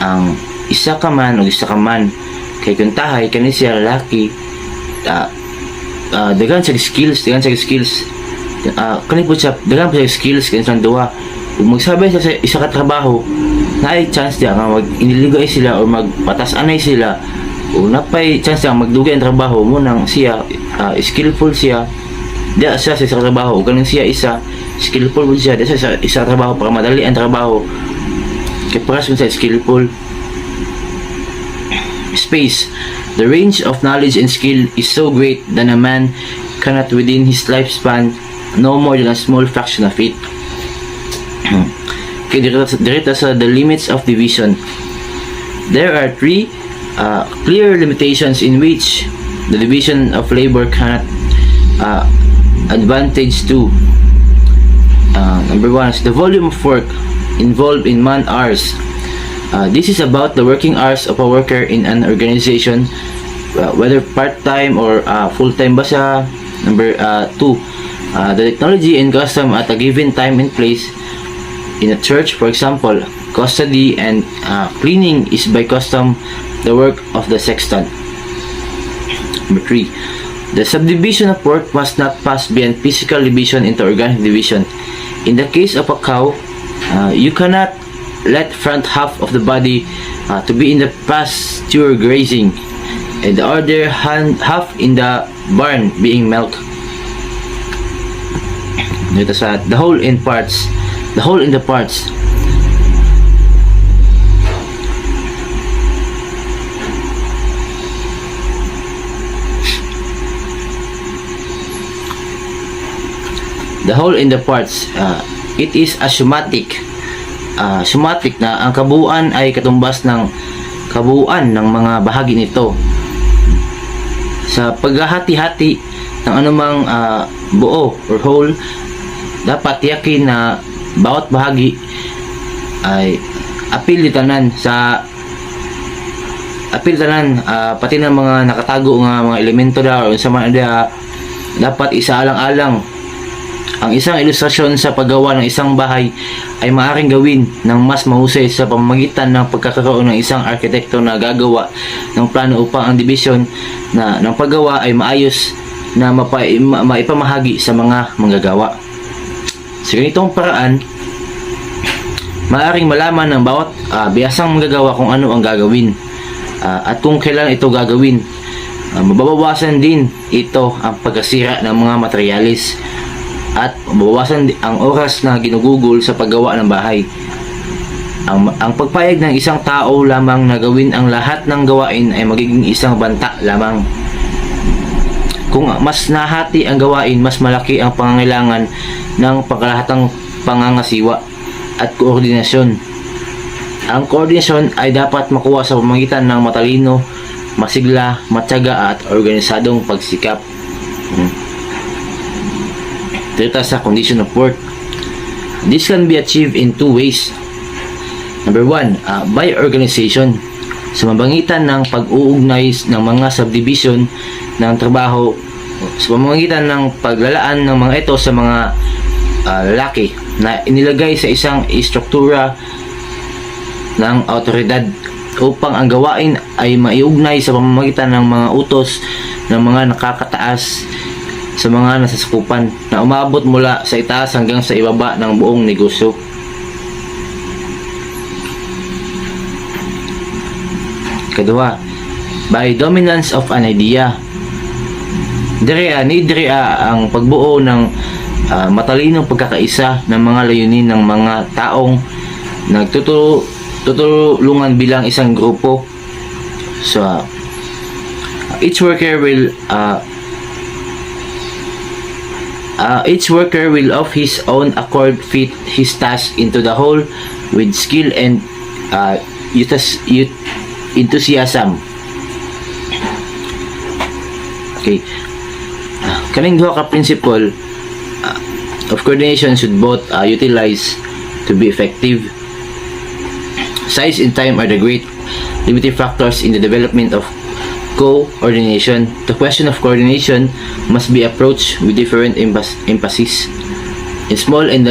ang isa ka man o isa ka man. Kay kung tahay kani siya lalaki, dagan sa skills kani po siya dagan sa skills kani sa duha. Kung magsabay siya sa isa ka trabaho, na ay chance dia nga mag-iniligay sila o magpatas-anay sila, o napay chance dia magdugay ang trabaho mo nang siya skillful siya dia sa isa trabaho, galing siya isa skillful mo siya dia sa isa trabaho para madali ang trabaho kay para sa skillful. Space. The range of knowledge and skill is so great that a man cannot within his lifespan know more than a small fraction of it. Okay, direta sa the limits of division. There are three clear limitations in which the division of labor cannot advantage to. Number one is the volume of work involved in man hours. This is about the working hours of a worker in an organization, whether part-time or full-time ba siya. Number 2, the technology and custom at a given time and place. In a church, for example, custody and cleaning is by custom the work of the sexton. Number 3, the subdivision of work must not pass beyond physical division into organic division. In the case of a cow, you cannot let front half of the body to be in the pasture grazing and the other half in the barn being milked. Dito sa the whole in the parts. The whole in the parts. It is a somatic na ang kabuuan ay katumbas ng kabuuan ng mga bahagi nito. Sa paghahati-hati ng anumang buo or whole, dapat tiyakin na bawat bahagi ay apil tanan pati ng mga nakatago nga mga elemento daw o sa mga dapat isaalang-alang. Ang isang ilustrasyon sa paggawa ng isang bahay ay maaaring gawin ng mas mahusay sa pamamagitan ng pagkakaroon ng isang arkitekto na gagawa ng plano upang ang dibisyon ng paggawa ay maayos na maipamahagi sa mga manggagawa. Sa ganitong paraan, maaaring malaman ng bawat bihasang manggagawa kung ano ang gagawin at kung kailan ito gagawin. Mababawasan din ito ang pagkasira ng mga materialis at mabawasan ang oras na ginugugol sa paggawa ng bahay. Ang pagpayag ng isang tao lamang na gawin ang lahat ng gawain ay magiging isang banta lamang. Kung mas nahati ang gawain, mas malaki ang pangangailangan ng pangkalahatang pangangasiwa at koordinasyon. Ang koordinasyon ay dapat makuha sa pamamagitan ng matalino, masigla, matyaga at organisadong pagsikap. Dito sa condition of work. This can be achieved in two ways. Number one, by organization. Sa pamamagitan ng pag-uugnay ng mga subdivision ng trabaho, sa pamamagitan ng paglalaan ng mga ito sa mga lalaki na inilagay sa isang istruktura ng autoridad upang ang gawain ay maiugnay sa pamamagitan ng mga utos ng mga nakakataas sa mga nasasakupan na umabot mula sa itaas hanggang sa ibaba ng buong negosyo. Kadua, by dominance of an idea. Nidrea ang pagbuo ng matalinong pagkakaisa ng mga layunin ng mga taong nagtutulungan bilang isang grupo. So, each worker will of his own accord fit his task into the whole with skill and enthusiasm. Okay. Kaning duha ka principle of coordination should both utilize to be effective. Size and time are the great limiting factors in the development of coordination. The question of coordination must be approached with different emphasis. In small and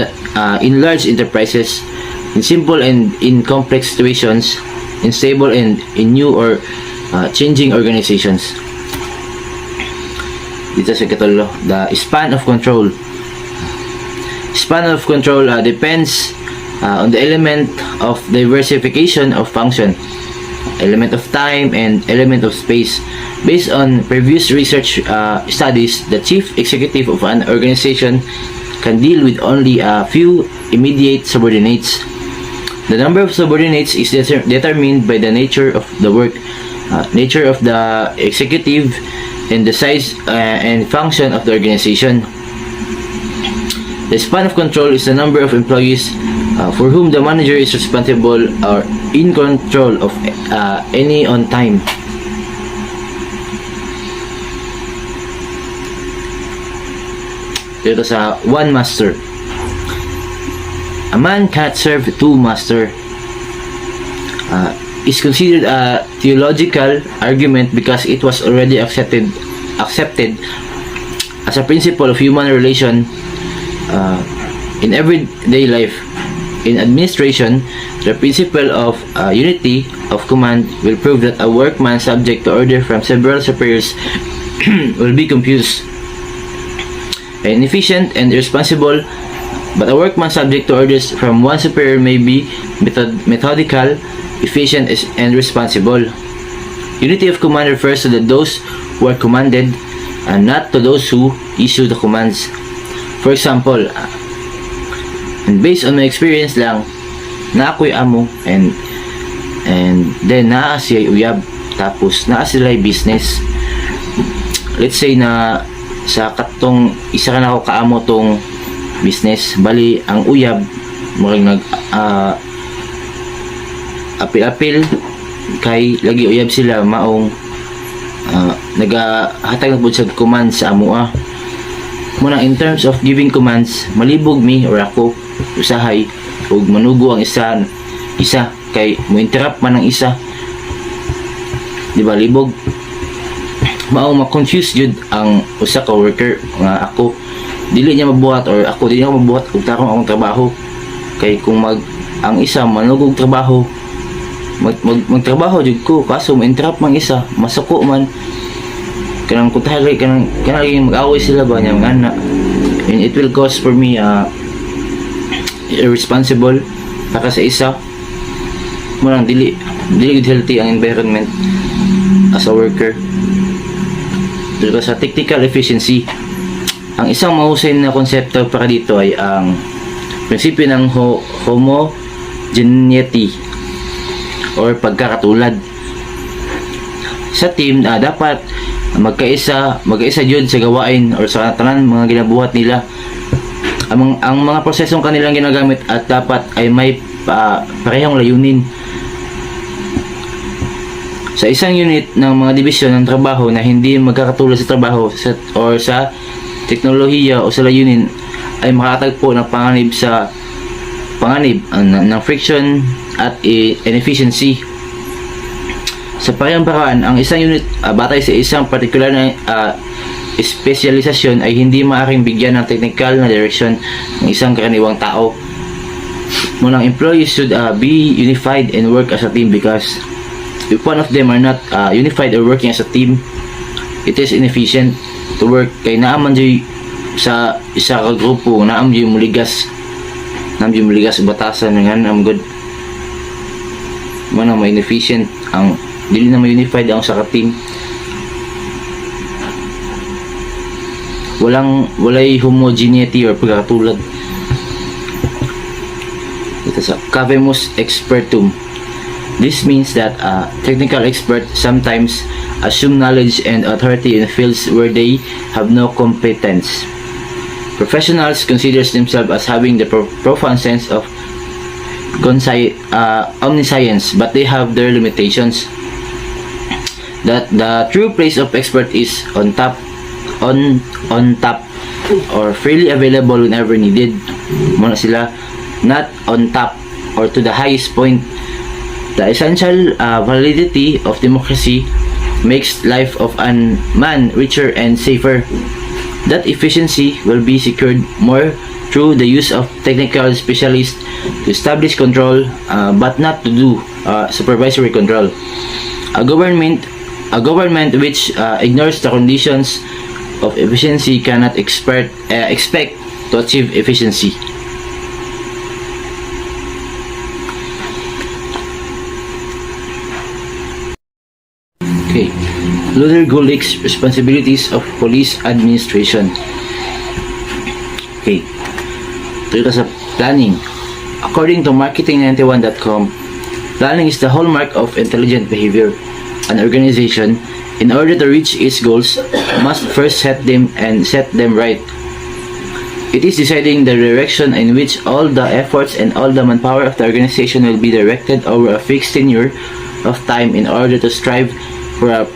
in large enterprises, in simple and in complex situations, in stable and in new or changing organizations. Dito sa katulo, the span of control. Span of control depends on the element of diversification of function, element of time, and element of space. Based on previous research studies, the chief executive of an organization can deal with only a few immediate subordinates. The number of subordinates is determined by the nature of the work, nature of the executive, and the size and function of the organization. The span of control is the number of employees for whom the manager is responsible or in control of any on time. Dito sa one master. A man cannot serve two masters. Is considered a theological argument because it was already accepted as a principle of human relation in everyday life. In administration, the principle of unity of command will prove that a workman subject to order from several superiors will be confused, inefficient, and irresponsible, but a workman subject to orders from one superior may be methodical, efficient, and responsible. Unity of command refers to those who are commanded and not to those who issue the commands. For example, and based on my experience lang, na ako'y amo and then naa siya uyab, tapos naa sila business. Let's say na sa katong isa ka na ako kaamo tong business, bali ang uyab murag nag apil-apil kay lagi uyab sila maong nagahatag na pud sa commands sa amoa. Muna in terms of giving commands, malibog mi or ako usahay ug manugo ang isa kay mo interrupt man ang isa, di ba, libog mao ma-confuse jud ang usa ka worker nga ako dili niya mabuhat or ako dili ako mabuhat og tarong akong trabaho. Kay kung ang isa manugog trabaho, magtrabaho jud ko, kaso ma-interrupt man isa, masuko man kanang kutali kanang mag-away sila ba niya nga, and it will cause for me irresponsible para sa isa. Murang dili good healthy ang environment as a worker. Dito sa technical efficiency, ang isang mahusay na konsepto para dito ay ang prinsipyo ng homogeneity or pagkakatulad. Sa team, dapat magkaisa jud sa gawain or sa tanan mga ginabuhat nila. Ang mga prosesong kanilang ginagamit at dapat ay may parehong layunin. Sa isang unit ng mga dibisyon ng trabaho na hindi magkakatulad sa trabaho or sa teknolohiya o sa layunin ay makatagpo ng panganib ng friction at inefficiency. Sa parehong paraan, ang isang unit batay sa isang particular na espesyalisasyon ay hindi maaaring bigyan ng technical na direksyon ng isang karaniwang tao. Munang employees should be unified and work as a team, because if one of them are not unified or working as a team, it is inefficient to work. Kay naaman dyan sa isa ka grupo, naam dyan muligas batasan nga naam good man may inefficient ang dili na may unified ang sa ka team. Walay homogeneity or pagkatulad. Ito sa Cavemus Expertum. This means that a technical expert sometimes assume knowledge and authority in fields where they have no competence. Professionals consider themselves as having the profound sense of omniscience, but they have their limitations. That the true place of expert is on top or freely available whenever needed. Muna sila, not on top or to the highest point. The essential validity of democracy makes life of a man richer and safer. That efficiency will be secured more through the use of technical specialists to establish control, but not to do supervisory control. A government which ignores the conditions of efficiency cannot expect to achieve efficiency. Okay. Luther Gulick's responsibilities of police administration. Okay. Dito sa planning. According to marketing91.com, planning is the hallmark of intelligent behavior. An organization, in order to reach its goals, must first set them right. It is deciding the direction in which all the efforts and all the manpower of the organization will be directed over a fixed tenure of time in order to strive for a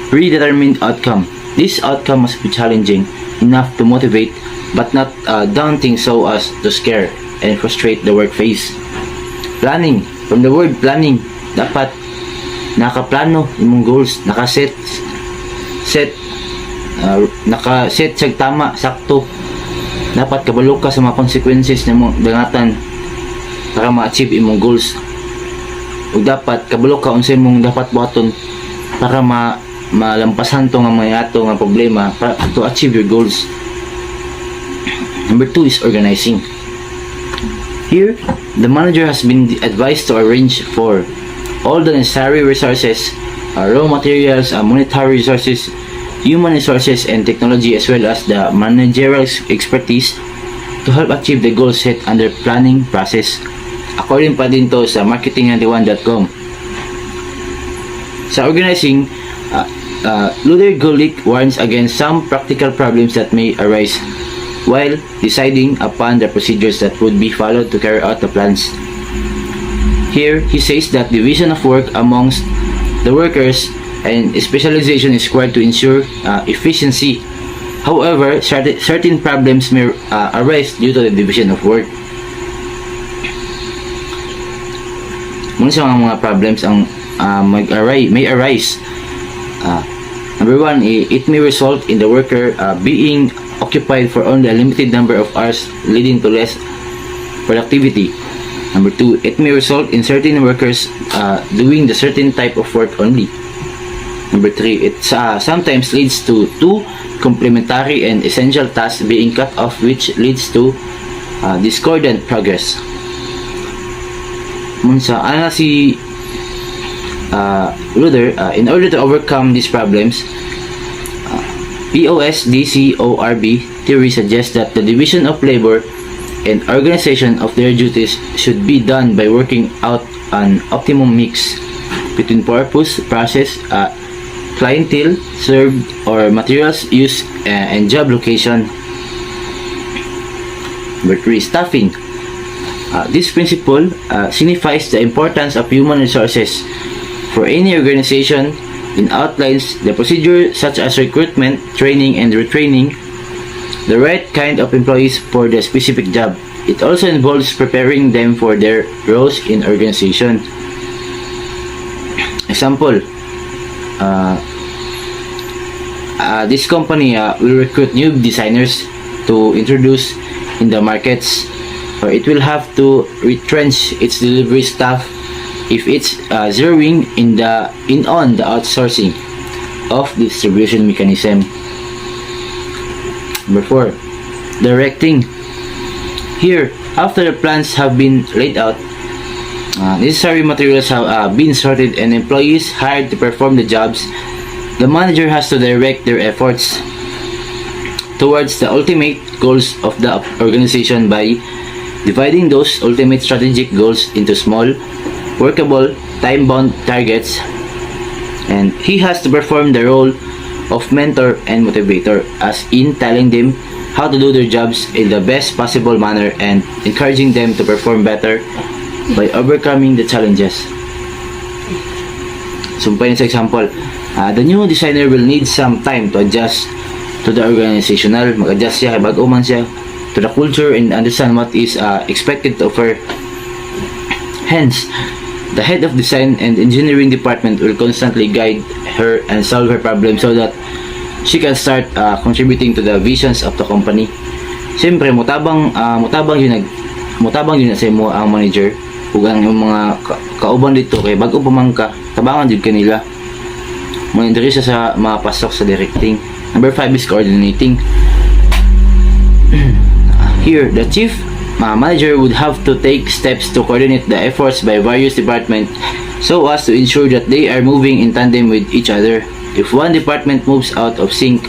predetermined outcome. This outcome must be challenging enough to motivate, but not daunting so as to scare and frustrate the work phase. Planning. From the word planning, dapat nakaplano imong goals, nakaset sag tama, sakto. Dapat kabalo ka sa mga consequences na mong dangatan para ma-achieve imong goals. Ug dapat kabalo ka unsay mong dapat buhaton para malampasan to nga mga ato nga problema para to achieve your goals. Number 2 is organizing. Here, the manager has been advised to arrange for all the necessary resources, raw materials, monetary resources, human resources, and technology, as well as the managerial expertise to help achieve the goals set under planning process. According pa din to sa marketing91.com. Sa organizing, Luther Gulick warns against some practical problems that may arise while deciding upon the procedures that would be followed to carry out the plans. Here, he says that division of work amongst the workers, and specialization is required to ensure efficiency. However, certain problems may arise due to the division of work. Muna sa mga problems ang may arise. Number one, it may result in the worker being occupied for only a limited number of hours, leading to less productivity. Number two, it may result in certain workers doing the certain type of work only. Number three, it sometimes leads to two complementary and essential tasks being cut off, which leads to discordant progress. Munsa, si Ruther, in order to overcome these problems, POSDCORB theory suggests that the division of labor and organization of their duties should be done by working out an optimum mix between purpose, process, clientele served, or materials used, and job location. Number 3, staffing. This principle signifies the importance of human resources for any organization. It outlines the procedure such as recruitment, training, and retraining the right kind of employees for the specific job. It also involves preparing them for their roles in organization. Example, this company will recruit new designers to introduce in the markets, or it will have to retrench its delivery staff if it's zeroing on the outsourcing of distribution mechanism. Number 4, directing. Here, after the plans have been laid out, necessary materials have been sorted, and employees hired to perform the jobs, the manager has to direct their efforts towards the ultimate goals of the organization by dividing those ultimate strategic goals into small, workable, time-bound targets, and he has to perform the role of mentor and motivator, as in telling them how to do their jobs in the best possible manner and encouraging them to perform better by overcoming the challenges. So, for example, the new designer will need some time to adjust to the organizational, mag-adjust siya, bago man siya, to the culture and understand what is expected of her. Hence, the head of design and engineering department will constantly guide her and solve her problem so that she can start contributing to the visions of the company. Siyempre, mutabang yun sa imo ang manager ug ang mga kauban dito kay bago pa man ka, tabangan jud kanila. Mo interesa sa mapasok sa directing. Number 5 is coordinating. Here, the chief manager would have to take steps to coordinate the efforts by various departments so as to ensure that they are moving in tandem with each other. If one department moves out of sync,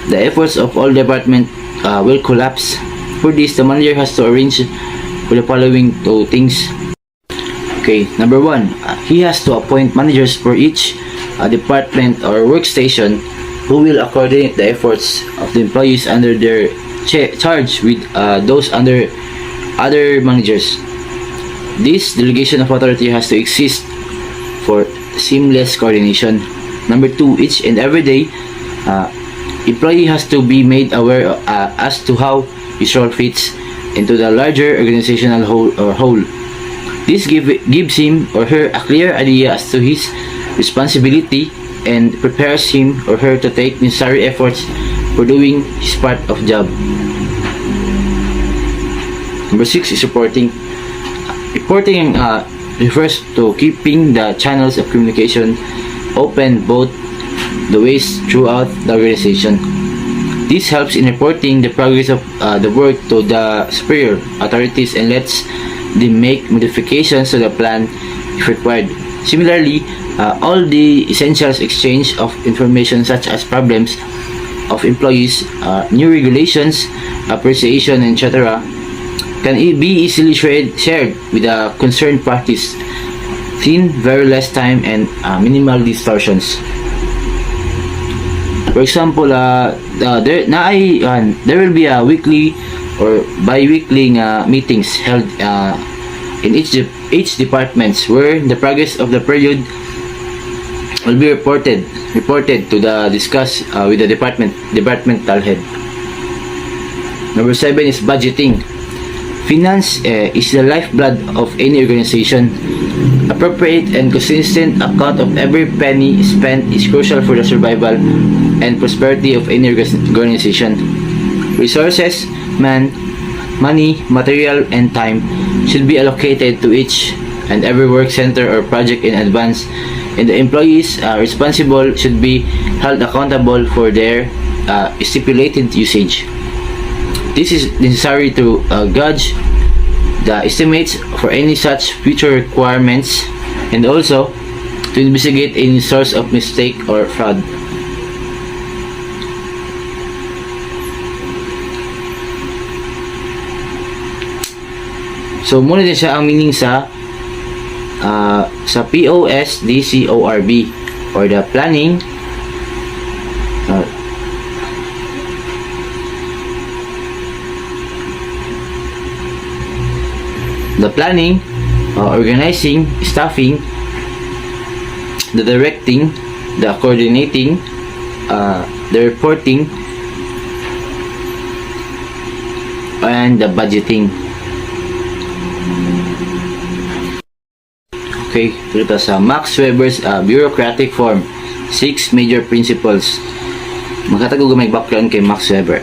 the efforts of all departments will collapse. For this, the manager has to arrange for the following two things. Okay, number 1, he has to appoint managers for each department or workstation who will coordinate the efforts of the employees under their charge with those under other managers. This delegation of authority has to exist for seamless coordination. Number 2, each and every day, employee has to be made aware as to how his role fits into the larger organizational whole. This gives him or her a clear idea as to his responsibility and prepares him or her to take necessary efforts for doing his part of job. Number 6 is reporting. Reporting refers to keeping the channels of communication open both the ways throughout the organization. This helps in reporting the progress of the work to the superior authorities and lets them make modifications to the plan if required. Similarly, all the essentials exchange of information such as problems of employees, new regulations, appreciation, etc. can be easily shared with the concerned parties in very less time and minimal distortions. For example, there will be a weekly or bi-weekly meetings held in each departments where the progress of the period will be reported to the discuss with the departmental head. Number 7 is budgeting. Finance is the lifeblood of any organization. Appropriate and consistent account of every penny spent is crucial for the survival and prosperity of any organization. Resources, money, material, and time should be allocated to each and every work center or project in advance, and the employees responsible should be held accountable for their stipulated usage. This is necessary to gauge the estimates for any such future requirements, and also to investigate any source of mistake or fraud. So muna din siya ang meaning sa POSDCORB, or the planning, organizing, staffing, the directing, the coordinating, the reporting, and the budgeting. Okay, dito sa Max Weber's bureaucratic form, 6 major principles. Magkatago may background kay Max Weber.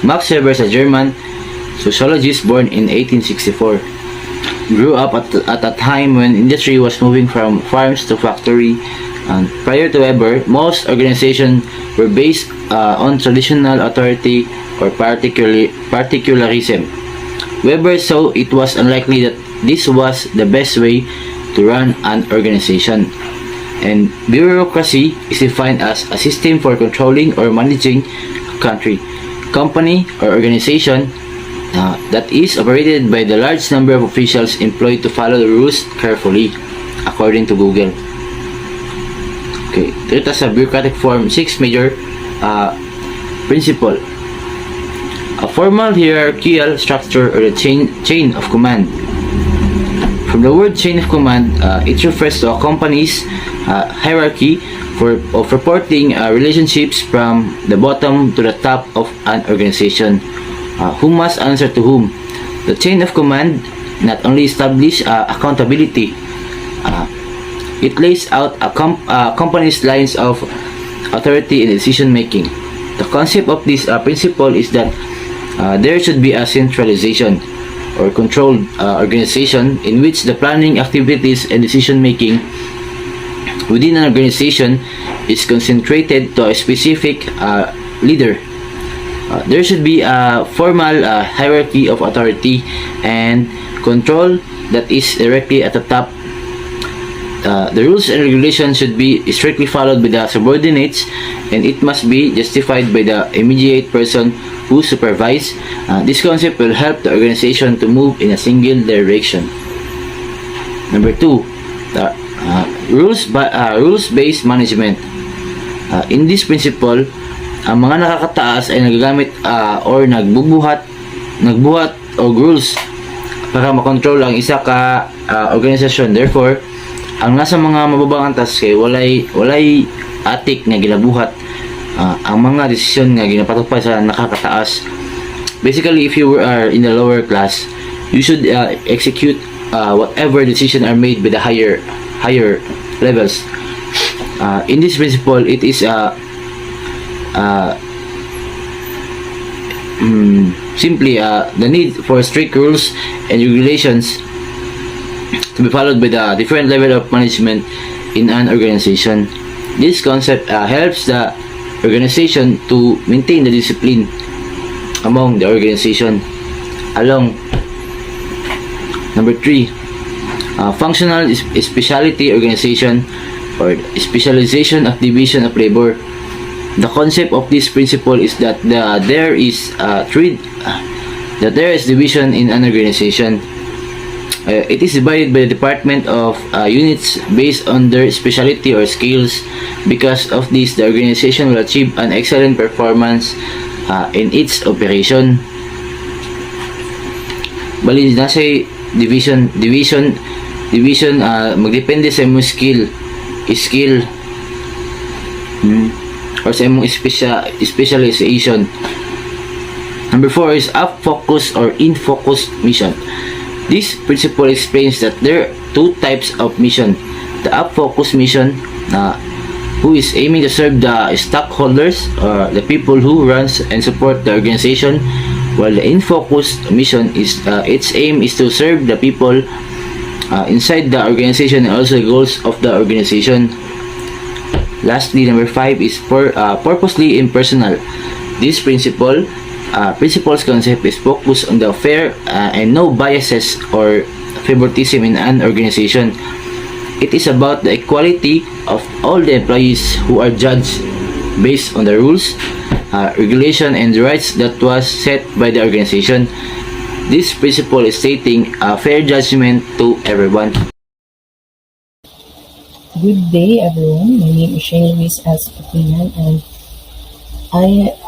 Max Weber is a German sociologist born in 1864. Grew up at a time when industry was moving from farms to factory. And prior to Weber, most organizations were based on traditional authority or particularism. Weber saw it was unlikely that this was the best way to run an organization, and bureaucracy is defined as a system for controlling or managing a country, company, or organization that is operated by the large number of officials employed to follow the rules carefully, according to Google. Okay, dito sa bureaucratic form, 6 major principle. A formal hierarchical structure, or a chain of command. From the word chain of command, it refers to a company's hierarchy of reporting relationships from the bottom to the top of an organization. Who must answer to whom? The chain of command not only establishes accountability, it lays out a company's lines of authority in decision making. The concept of this principle is that there should be a centralization or controlled organization in which the planning activities and decision making within an organization is concentrated to a specific leader. There should be a formal hierarchy of authority and control that is directly at the top. The rules and regulations should be strictly followed by the subordinates, and it must be justified by the immediate person who supervise. This concept will help the organization to move in a single direction. Number 2, rules-based management. In this principle, ang mga nakakataas ay nagagamit or nagbuhat og rules para makontrol ang isa ka organisasyon. Therefore, ang nasa mga mababang antas kay walay atik nga gilabuhat ang mga desisyon nga ginapatupad sa nakakataas. Basically, if you are in the lower class, you should execute whatever decisions are made by the higher levels. In this principle, it is simply the need for strict rules and regulations to be followed by the different level of management in an organization. This concept helps the organization to maintain the discipline among the organization. Along number 3, functional specialty organization, or specialization of division of labor. The concept of this principle is that there is division in an organization. It is divided by the department of units based on their specialty or skills. Because of this, the organization will achieve an excellent performance in its operation. Bali na say division magdepende sa imong skill or sa imong specialization. Number 4 is up-focus or in-focus mission. This principle explains that there are two types of mission. The up-focus mission, who is aiming to serve the stockholders or the people who runs and support the organization, while the in-focus mission is its aim is to serve the people inside the organization and also the goals of the organization. Lastly, number 5 is purposely impersonal. This principle's concept is focused on the fair and no biases or favoritism in an organization. It is about the equality of all the employees who are judged based on the rules, regulation, and the rights that was set by the organization. This principle is stating a fair judgment to everyone. Good day, everyone. My name is Shane Luis S. Patinan, and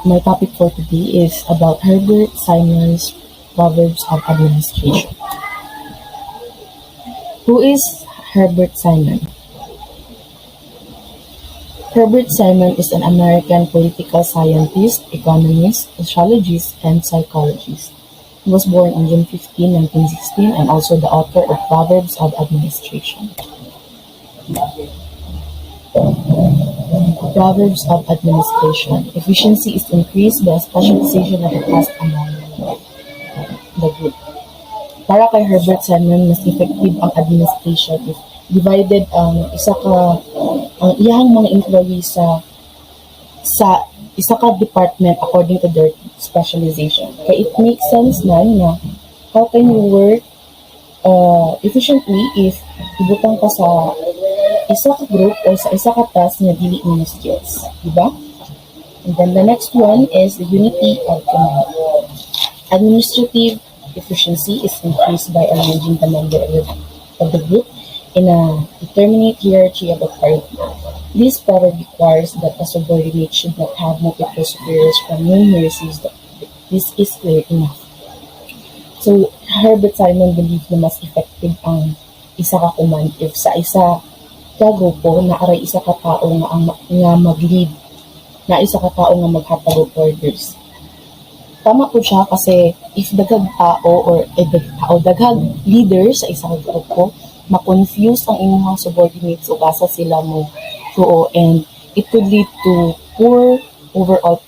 my topic for today is about Herbert Simon's Proverbs of Administration. Who is Herbert Simon? Herbert Simon is an American political scientist, economist, sociologist, and psychologist. He was born on June 15, 1916, and also the author of Proverbs of Administration. Proverbs of Administration. Efficiency is increased by specialization of the task among the group. Para kay Herbert Simon, mas effective ang administration if divided ang iyang mga employees sa isa ka department according to their specialization. Kaya it makes sense na how can you work efficiently if ibutang ka sa isa ka group or sa isa ka task na dili mo na skills, diba? And then the next one is the unity of command. Administrative efficiency is increased by arranging the member of the group in a determinate hierarchy of authority. This power requires that a subordinate should not have multiple superiors from whom he receives this is clear enough. So, Herbert Simon believed na mas effective ang isa ka command if sa isa ka grupo na aray isa ka tao nga mag-lead, na isa ka tao nga maghatag og orders. Tama po siya kasi if daghang tao daghang leader sa isa ka grupo, ma-confuse ang inyong subordinates o asa sila mo tuo, and it could lead to poor overall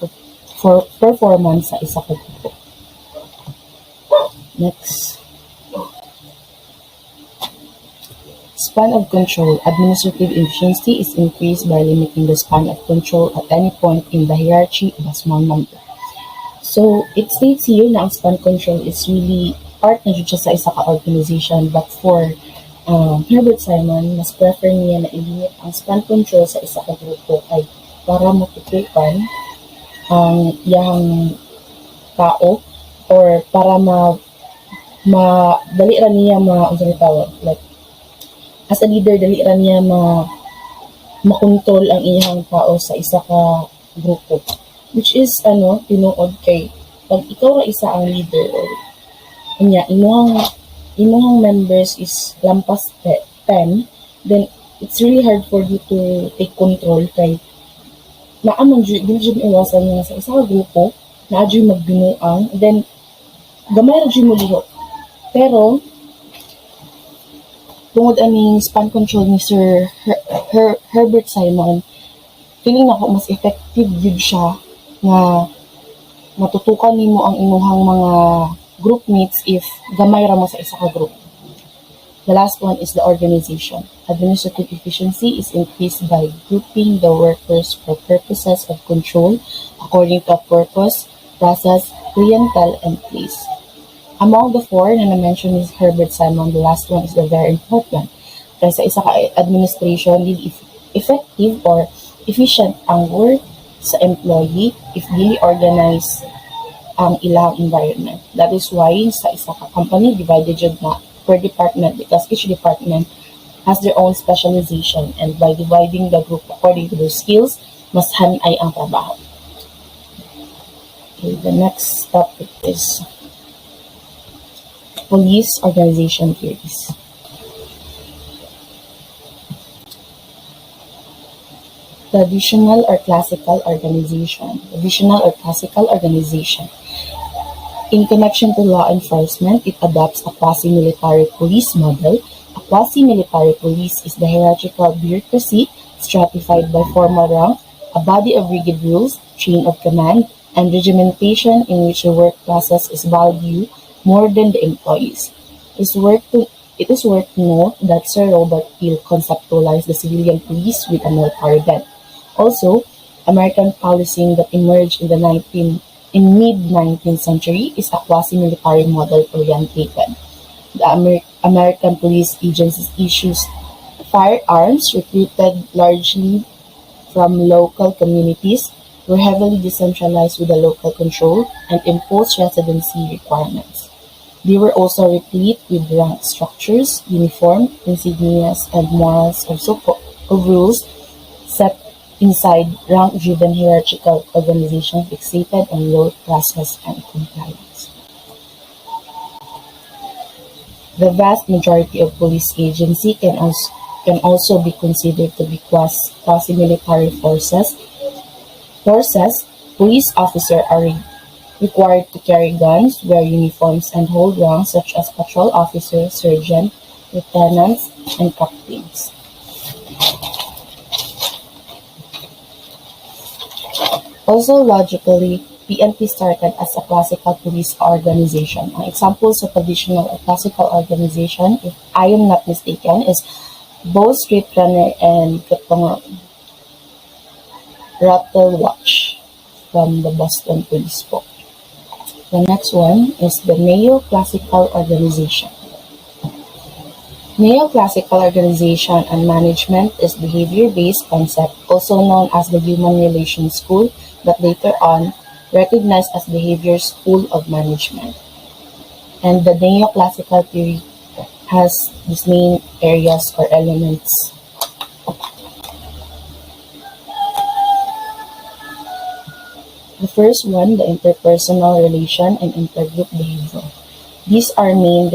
performance sa isa ka grupo. Next. Span of control. Administrative efficiency is increased by limiting the span of control at any point in the hierarchy of a small number. So, it states here na ang span control is really part na dyan siya sa isa ka organization, but for Herbert Simon, mas prefer niya na i-limit ang span control sa isa ka grupo ay para matutukan ang iyang tao or para dali ra niya like as a leader, dali ra niya makontrol ang iyang tao sa isa ka grupo, which is tinuod kay pag ikaw ra isa ang leader or imuhang members is lampas 10, then it's really hard for you to take control kay naaman dili iwasan nga sa isa ka grupo na adyo magbinuang, then gamay ra mo lihok. Pero tungod aning span control ni Sir Herbert Simon, feeling ako mas effective yun siya nga matutukan nimo ang imuhang mga group mates if gamay ra mo sa isa ka group. The last one is the organization. Administrative efficiency is increased by grouping the workers for purposes of control according to purpose, process, clientele, and place. Among the four na na-mention is Herbert Simon, the last one is the very important. Kaya sa isa ka administration, really effective or efficient ang work sa employee if really organize ang ilang environment. That is why sa isa ka company, divided yun na per department because each department has their own specialization, and by dividing the group according to their skills, mas hanay ang trabaho. Okay, the next topic is police organization theories. Traditional or classical organization. Traditional or classical organization. In connection to law enforcement, it adopts a quasi-military police model. A quasi-military police is the hierarchical bureaucracy stratified by formal rank, a body of rigid rules, chain of command, and regimentation in which the work process is valued more than the employees. It is worth to note that Sir Robert Peel conceptualized the civilian police with a military bent. Also, American policing that emerged in mid-19th century is a quasi-military model orientated. The American police agencies issues firearms recruited largely from local communities, were heavily decentralized with a local control, and imposed residency requirements. They were also replete with rank structures, uniform, insignias, and morals of rules set inside rank-driven hierarchical organizations fixated on rote process and compliance. The vast majority of police agency can also be considered to be quasi-military forces. Police officers are required to carry guns, wear uniforms, and hold ranks such as patrol officers, sergeant, lieutenants, and captains. Also, logically, PNP started as a classical police organization. Ang examples of traditional or classical organization, if I am not mistaken, is Bow Street Runner and Rattle Watch from the Boston Police Force. The next one is the Neoclassical Organization. Neoclassical organization and management is behavior-based concept, also known as the Human Relations School, but later on recognized as Behavior School of Management. And the neoclassical theory has these main areas or elements. The first one, the interpersonal relation and intergroup behavior. These are main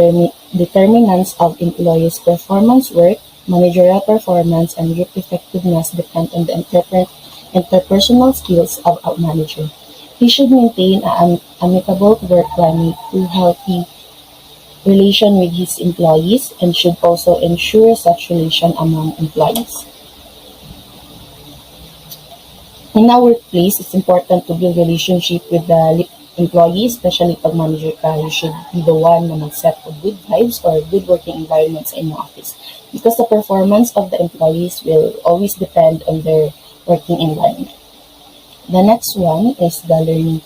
determinants of employees' performance work, managerial performance, and group effectiveness depend on the interpersonal skills of a manager. He should maintain an amicable work climate through healthy relation with his employees and should also ensure such relation among employees. In our workplace, it's important to build relationship with the employees, especially pag manager ka. You should be the one na mag-set of good vibes or good working environments in your office, because the performance of the employees will always depend on their working environment. The next one is the learning,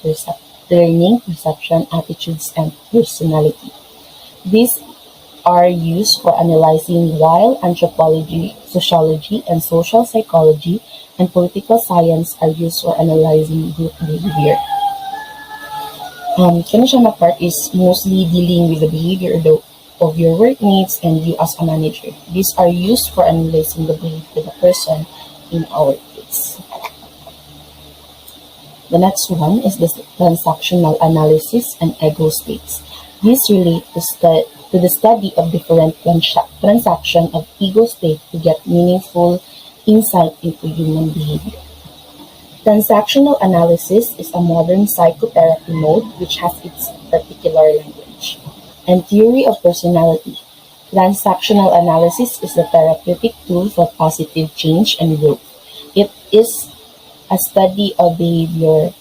perception, attitudes, and personality. These are used for analyzing, while anthropology, sociology, and social psychology and political science are used for analyzing group behavior. Kaya siya na part is mostly dealing with the behavior of your workmates and you as a manager. These are used for analyzing the behavior of the person in our workplace. The next one is the transactional analysis and ego states. These relate to the study of different transactions of ego state to get meaningful insight into human behavior. Transactional analysis is a modern psychotherapy mode which has its particular language. And theory of personality. Transactional analysis is a therapeutic tool for positive change and growth. It is a study of behavior.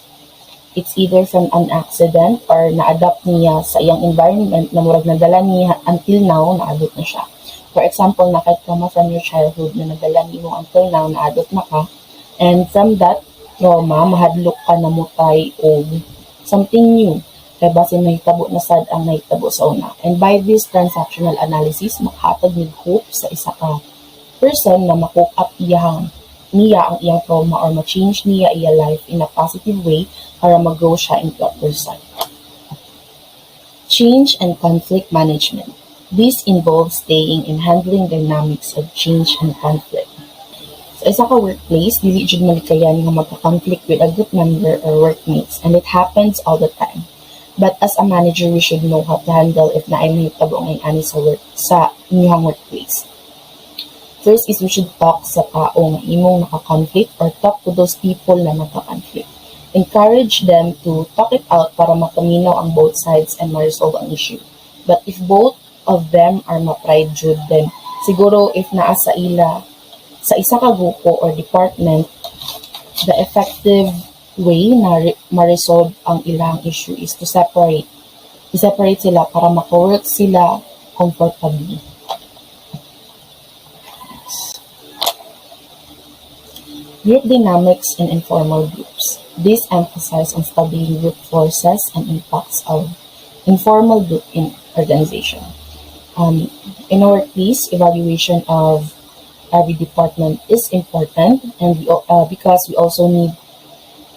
It's either from an accident or na-adapt niya sa iyang environment na murag nadala niya until now, na-adult na siya. For example, naka-trauma from your childhood na nadala niyo until now, na-adult na ka. And from that trauma, mahadlok ka na mutay o something new. Kaya basin mahitabo na sad ang nahitabo sa una. And by this transactional analysis, makahatag ng hope sa isa ka person na makope up niya ang iyang trauma or ma-change niya iyang life in a positive way para mag-grow siya into a person. Change and conflict management. This involves staying and handling dynamics of change and conflict. Sa isa ka workplace, dili jud malikayan nga magka-conflict with a group member or workmates, and it happens all the time. But as a manager, we should know how to handle if naay mahitabo ng ani sa inyong workplace. First is we should talk sa taong imong naka-conflict or talk to those people na naka-conflict. Encourage them to talk it out para makaminaw ang both sides and ma-resolve ang issue. But if both of them are ma-pride jud, then siguro if naa sa ila sa isa ka grupo or department, the effective way na ma-resolve ang ilang issue is to separate. I-separate sila para maka-work sila comfortably. Group dynamics in informal groups. This emphasizes on studying group forces and impacts of informal group in organization. In our workplace, evaluation of every department is important, and because we also need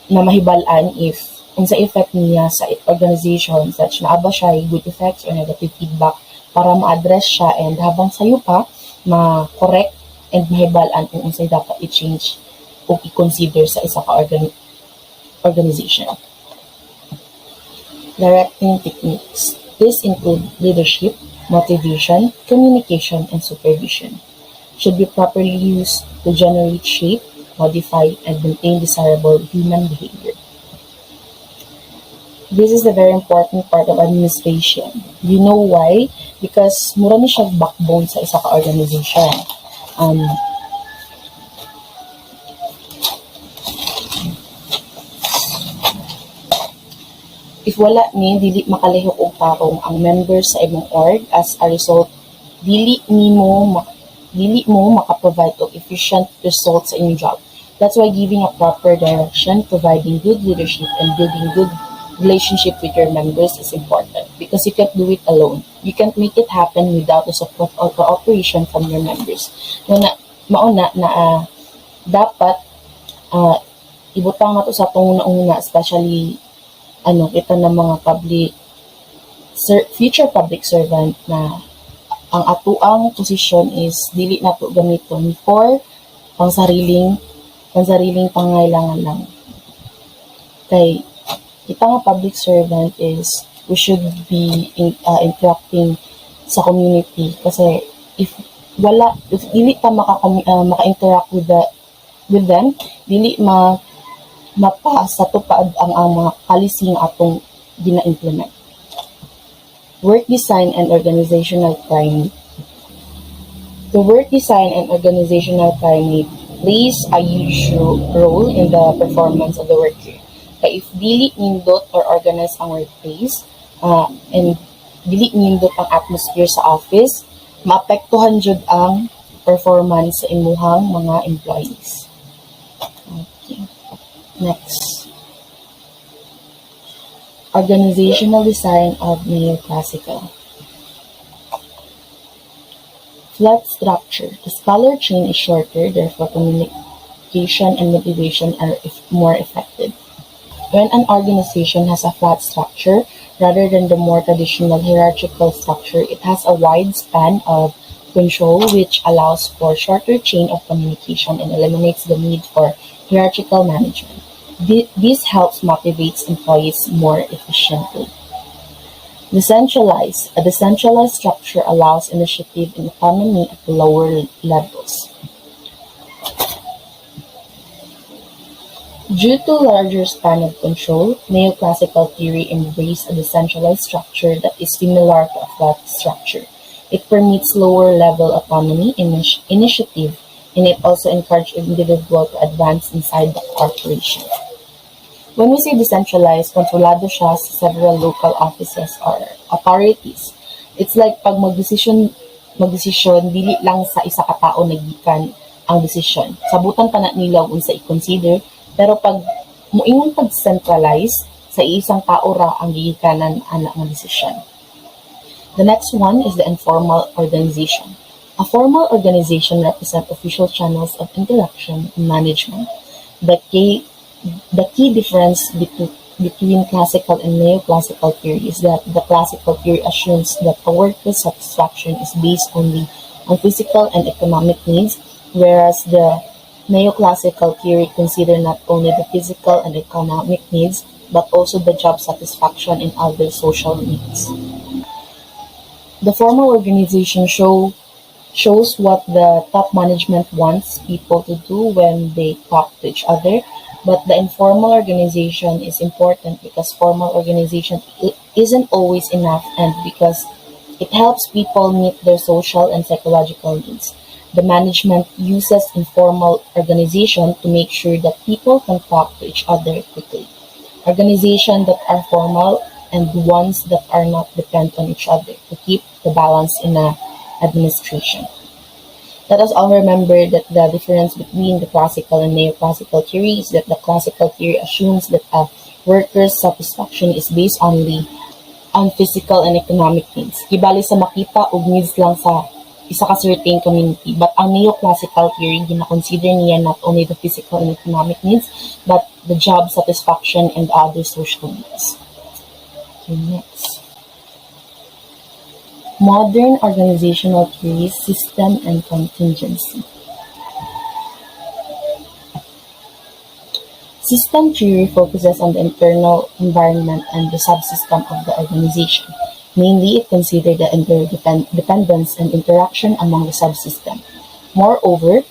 na mahibalaan if unsa effect niya sa organization, such na aba siya good effects or negative feedback para ma-address siya, and habang sayo pa ma-correct and mahibalaan kung unsay dapat i-change o i-consider sa isa ka organization. Directing techniques. This include leadership, motivation, communication, and supervision. Should be properly used to generate, shape, modify, and maintain desirable human behavior. This is a very important part of administration. You know why? Because mura ni siya backbone sa isa ka organization. If wala ni, dili makalihok og tarong ang members sa imong org. As a result, dili mo maka-provide og efficient results sa inyong job. That's why giving a proper direction, providing good leadership, and building good relationship with your members is important, because you can't do it alone. You can't make it happen without the support or cooperation from your members. Mauna na dapat ibutang na to sa atong una, especially kita na mga future public servant na ang atuang posisyon is dili na to gamiton for pangsariling pangailangan lang. Kay kita nga public servant is we should be interacting sa community, kasi if dili pa maka-interact with them, dili mapa sa tupad ang mga policy nga atong gina-implement. Work design and organizational climate. The work design and organizational climate plays a huge role in the performance of the worker. Kaya if dili nindot or organize ang workplace, and dili nindot ang atmosphere sa office, maapektuhan jud ang performance sa imuhang mga employees. Okay. Next. Organizational design of neoclassical. Flat structure. The scholar chain is shorter, therefore communication and motivation are more effective. When an organization has a flat structure, rather than the more traditional hierarchical structure, it has a wide span of control, which allows for shorter chain of communication and eliminates the need for hierarchical management. This helps motivate employees more efficiently. Decentralized. A decentralized structure allows initiative and autonomy at the lower levels. Due to larger span of control, neoclassical theory embraces a decentralized structure that is similar to a flat structure. It permits lower level autonomy and initiative, and it also encourages individuals to advance inside the corporation. When we say decentralized, kontrolado siya sa several local offices or authorities. It's like pag magdesisyon, dili lang sa isa ka tao nagikan ang desisyon. Sabutan pa na nila kung sa i-consider, pero pag muingon pag-centralize, sa isang tao ra ang gigikanan ana nga desisyon. The next one is the informal organization. A formal organization represents official channels of interaction and management. The key difference between classical and neoclassical theory is that the classical theory assumes that a worker's satisfaction is based only on physical and economic needs, whereas the neoclassical theory considers not only the physical and economic needs, but also the job satisfaction and other social needs. The formal organization show shows what the top management wants people to do when they talk to each other. But the informal organization is important because formal organization isn't always enough, and because it helps people meet their social and psychological needs. The management uses informal organization to make sure that people can talk to each other quickly. Organizations that are formal and ones that are not depend on each other to keep the balance in a administration. Let us all remember that the difference between the classical and neoclassical theory is that the classical theory assumes that a worker's satisfaction is based only on physical and economic needs. Gibali sa makita og needs lang sa isa ka certain community. But ang neoclassical theory, gina-consider niya not only the physical and economic needs, but the job satisfaction and other social needs. Okay, next. Modern organizational theory, system and contingency. System theory focuses on the internal environment and the subsystem of the organization. Mainly, it considers the interdependence and interaction among the subsystem. Moreover,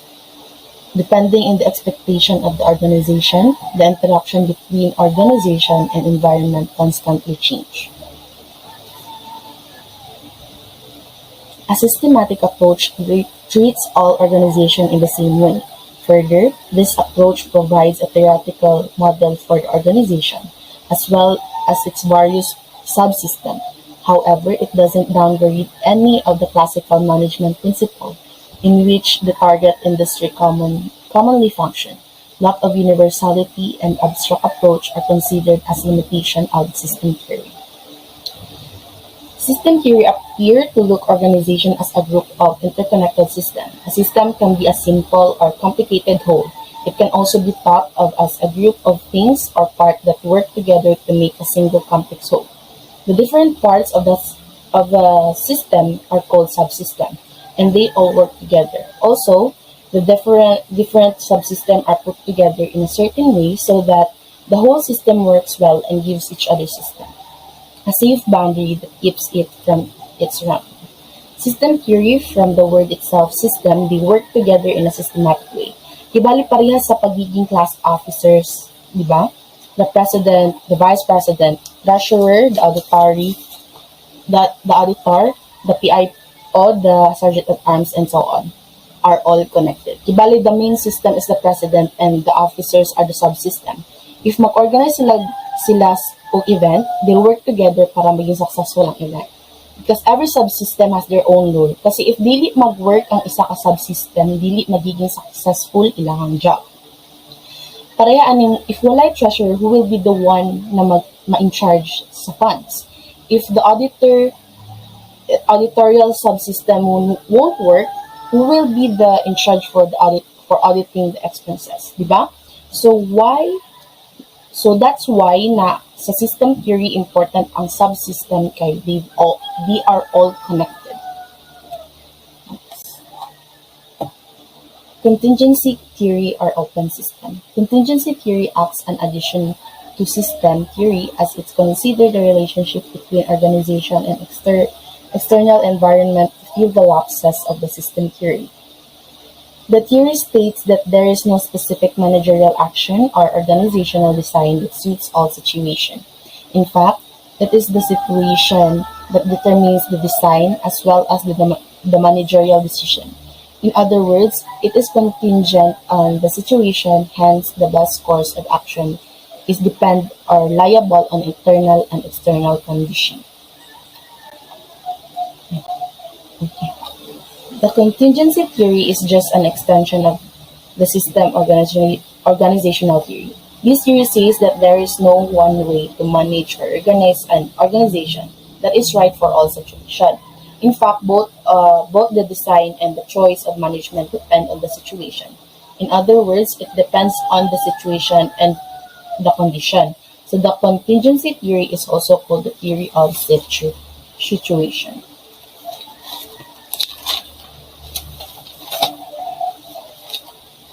depending on the expectation of the organization, the interaction between organization and environment constantly change. A systematic approach treats all organizations in the same way. Further, this approach provides a theoretical model for the organization, as well as its various subsystems. However, it doesn't downgrade any of the classical management principles in which the target industry commonly function. Lack of universality and abstract approach are considered as limitation of system theory. System theory appear to look organization as a group of interconnected systems. A system can be a simple or complicated whole. It can also be thought of as a group of things or parts that work together to make a single complex whole. The different parts of the system are called subsystems, and they all work together. Also, the different subsystems are put together in a certain way so that the whole system works well and gives each other system a safe boundary that keeps it from its run. System theory, from the word itself, system, they work together in a systematic way. Ibali parehas sa pagiging class officers, di ba? The president, the vice president, treasurer, the auditory, the auditor, the PIO, the sergeant at arms, and so on, are all connected. Ibali, the main system is the president and the officers are the subsystem. If mag-organize sila o event, they'll work together para maging successful ang event. Because every subsystem has their own role. Kasi if dili mag-work ang isa ka subsystem, dili magiging successful ilang job. Pareha aning, if walay treasurer, who will be the one na ma-in charge sa funds? If the auditorial subsystem won't work, who will be the in charge for auditing the expenses, di ba? So that's why na sa system theory important ang subsystem kay they are all connected. Contingency theory or open system. Contingency theory acts an addition to system theory as it considers the relationship between organization and external environment to fill the lapses of the system theory. The theory states that there is no specific managerial action or organizational design that suits all situations. In fact, it is the situation that determines the design as well as the managerial decision. In other words, it is contingent on the situation, hence the best course of action is depend or liable on internal and external conditions. Okay. The contingency theory is just an extension of the system organizational theory. This theory says that there is no one way to manage or organize an organization that is right for all situations. In fact, both the design and the choice of management depend on the situation. In other words, it depends on the situation and the condition. So the contingency theory is also called the theory of situation.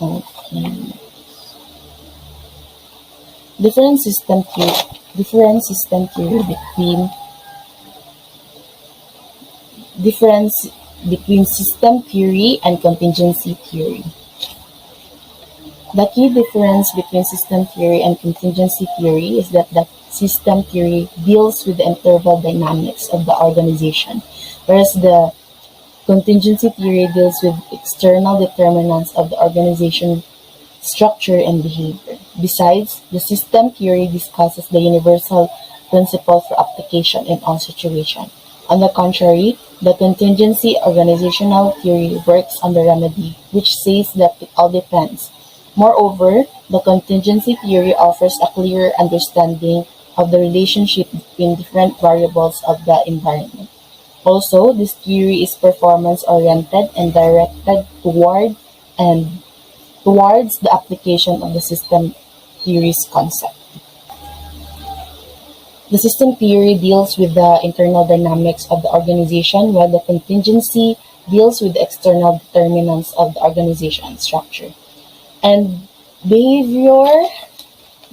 Okay. Different system theory between between system theory and contingency theory. The key difference between system theory and contingency theory is that the system theory deals with the interval dynamics of the organization, whereas the contingency theory deals with external determinants of the organization structure and behavior. Besides, the system theory discusses the universal principle for application in all situations. On the contrary, the contingency organizational theory works on the remedy, which says that it all depends. Moreover, the contingency theory offers a clearer understanding of the relationship between different variables of the environment. Also, this theory is performance-oriented and directed towards the application of the system theory's concept. The system theory deals with the internal dynamics of the organization, while the contingency deals with the external determinants of the organization structure and behavior.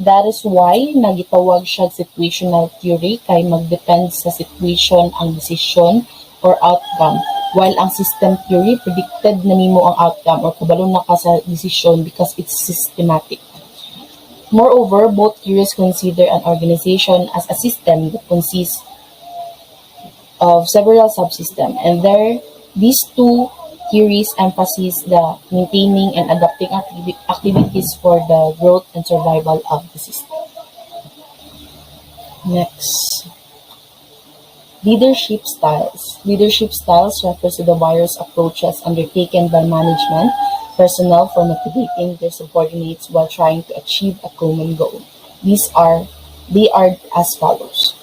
That is why nagitawag siya situational theory kay magdepend sa situation ang decision or outcome, while ang system theory predicted na nimo ang outcome or kabalo na ka sa decision because it's systematic. Moreover, both theories consider an organization as a system that consists of several subsystems, and these two theories emphasize the maintaining and adapting activities for the growth and survival of the system. Next, leadership styles. Leadership styles refers to the various approaches undertaken by management personnel for motivating their subordinates while trying to achieve a common goal. They are as follows.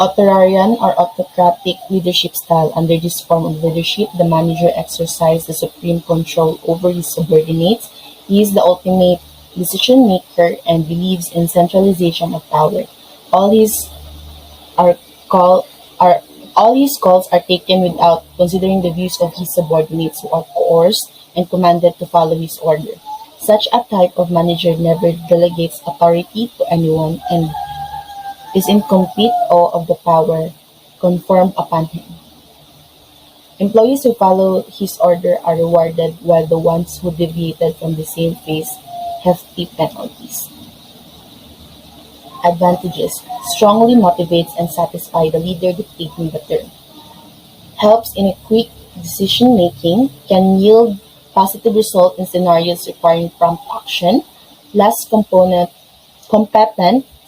Authoritarian or autocratic leadership style. Under this form of leadership, the manager exercises the supreme control over his subordinates. He is the ultimate decision maker and believes in centralization of power. All his calls are taken without considering the views of his subordinates who are coerced and commanded to follow his order. Such a type of manager never delegates authority to anyone and is in complete awe of the power conferred upon him. Employees who follow his order are rewarded, while the ones who deviated from the same face hefty penalties. Advantages: strongly motivates and satisfies the leader dictating the term. Helps in a quick decision making, can yield positive results in scenarios requiring prompt action. Less competent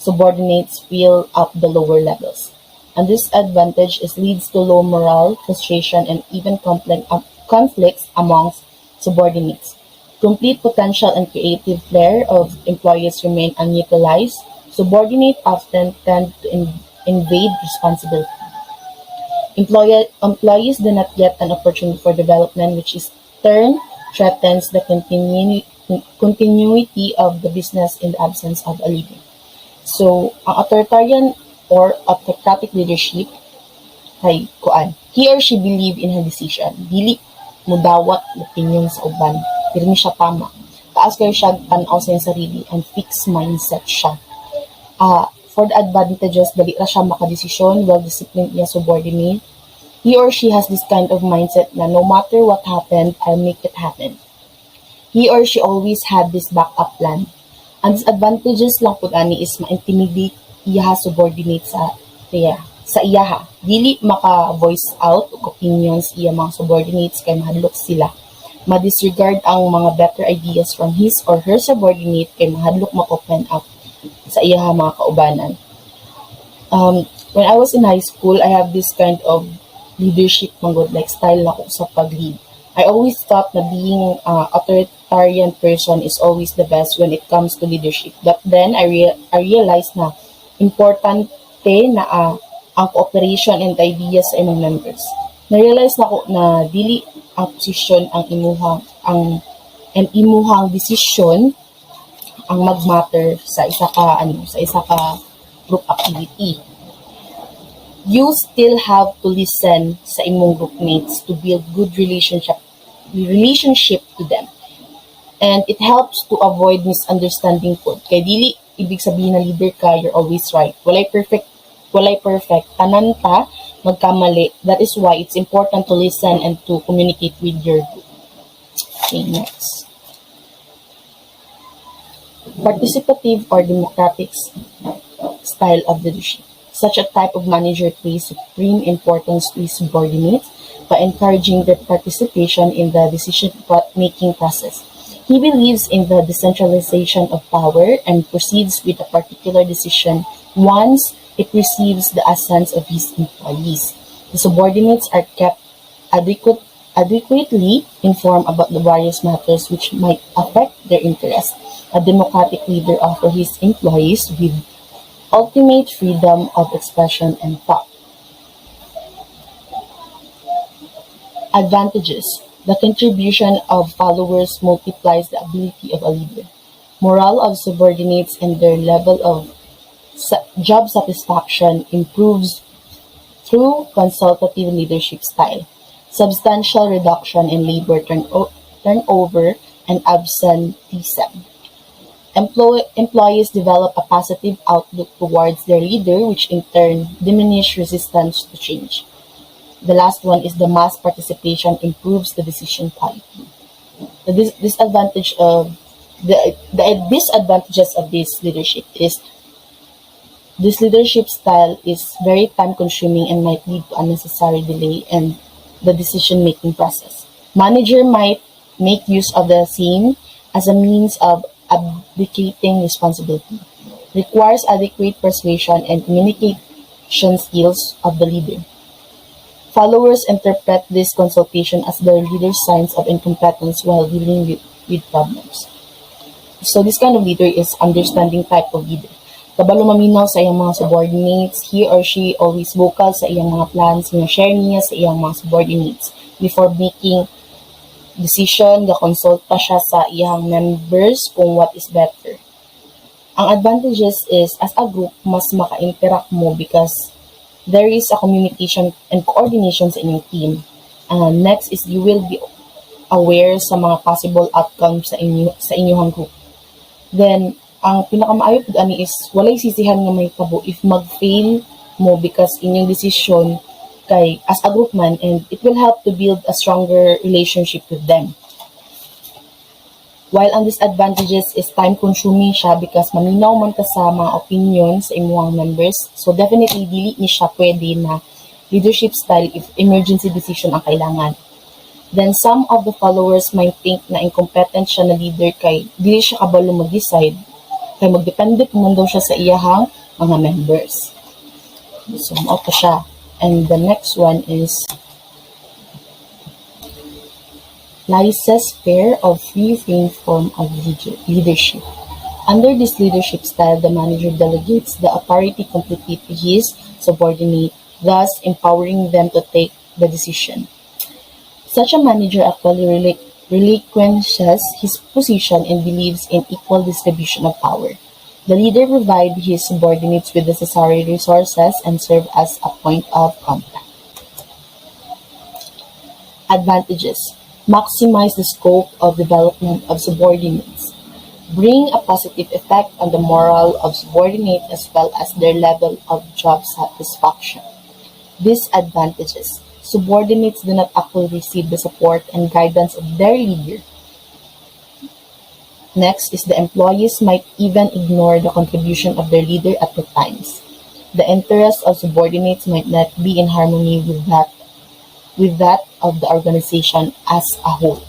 subordinates fill up the lower levels. And this advantage leads to low morale, frustration, and even conflicts amongst subordinates. Complete potential and creative flair of employees remain unutilized. Subordinates often tend to invade responsibility. Employees do not get an opportunity for development, which in turn threatens the continuity of the business in the absence of a leader. So, ang authoritarian or autocratic leadership kay kuan, he or she believe in her decision. Dili mudawat opinion sa uban. Pirmi siya tama. Taas kayo siya tanaw sa iyang sarili and fixed mindset siya. For the advantages, dali ra siya makadesisyon, well-disciplined niya subordinate. He or she has this kind of mindset na no matter what happened, I'll make it happen. He or she always had this backup plan. Ang disadvantages lang po ani is ma-intimidate iya subordinate sa iyaha. Dili maka-voice out og opinions iya mga subordinates kay mahadlok sila. Ma-disregard ang mga better ideas from his or her subordinate kay mahadlok ma-open up sa iyaha mga kaubanan. When I was in high school, I have this kind of leadership manggod, like style na ko sa pag-lead. I always thought na being authoritarian person is always the best when it comes to leadership. But then I realized na importante na ang cooperation and ideas sa imong members. Na-realize na ko na dili ang posisyon ang imuhang decision ang mag-matter sa isa ka group activity. You still have to listen sa imong groupmates to build good relationship to them. And it helps to avoid misunderstanding po. Kaya dili ibig sabihin na leader ka, you're always right. Walay perfect walay perfect, tanan ta magkamali. That is why it's important to listen and to communicate with your group. Okay, next. Participative or democratic style of leadership. Such a type of manager plays supreme importance to his subordinates by encouraging their participation in the decision-making process. He believes in the decentralization of power and proceeds with a particular decision once it receives the assent of his employees. The subordinates are kept adequately informed about the various matters which might affect their interests. A democratic leader offers his employees with ultimate freedom of expression and thought. Advantages. The contribution of followers multiplies the ability of a leader. Morale of subordinates and their level of job satisfaction improves through consultative leadership style. Substantial reduction in labor turnover and absenteeism. Employees develop a positive outlook towards their leader, which in turn diminish resistance to change. The last one is the mass participation improves the decision quality. The disadvantages of this leadership is this leadership style is very time consuming and might lead to unnecessary delay in the decision making process. Manager might make use of the same as a means of abdicating responsibility. Requires adequate persuasion and communication skills of the leader. Followers interpret this consultation as the leader's signs of incompetence while dealing with problems. So this kind of leader is understanding type of leader. Kabalo maminaw sa iyang mga subordinates, he or she always vocal sa iyang mga plans, share niya sa iyang mga subordinates. Before making decision, gakonsulta siya sa iyang members kung what is better. Ang advantages is, as a group, mas maka-interact mo because there is a communication and coordination sa inyong team. Next is you will be aware sa mga possible outcomes sa inyong group. Then, ang pinakamaayo po ani is walay sisihan nga may tabo if mag-fail mo because inyong decision kay as a group man, and it will help to build a stronger relationship with them. While ang disadvantages is time-consuming siya because maminaw man ka sa mga opinions sa imuhang members. So definitely, dili ni siya pwede na leadership style if emergency decision ang kailangan. Then some of the followers might think na incompetent siya na leader kay dili siya kabalo mag-decide kay magdepende naman daw siya sa iyahang mga members. So mauto siya. And the next one is laissez-faire of free-range form of leadership. Under this leadership style, the manager delegates the authority completely to his subordinate, thus empowering them to take the decision. Such a manager actually relinquishes his position and believes in equal distribution of power. The leader provides his subordinates with necessary resources and serve as a point of contact. Advantages. Maximize the scope of development of subordinates. Bring a positive effect on the morale of subordinates as well as their level of job satisfaction. Disadvantages. Subordinates do not actually receive the support and guidance of their leader. Next is the employees might even ignore the contribution of their leader at the times. The interests of subordinates might not be in harmony with that of the organization as a whole.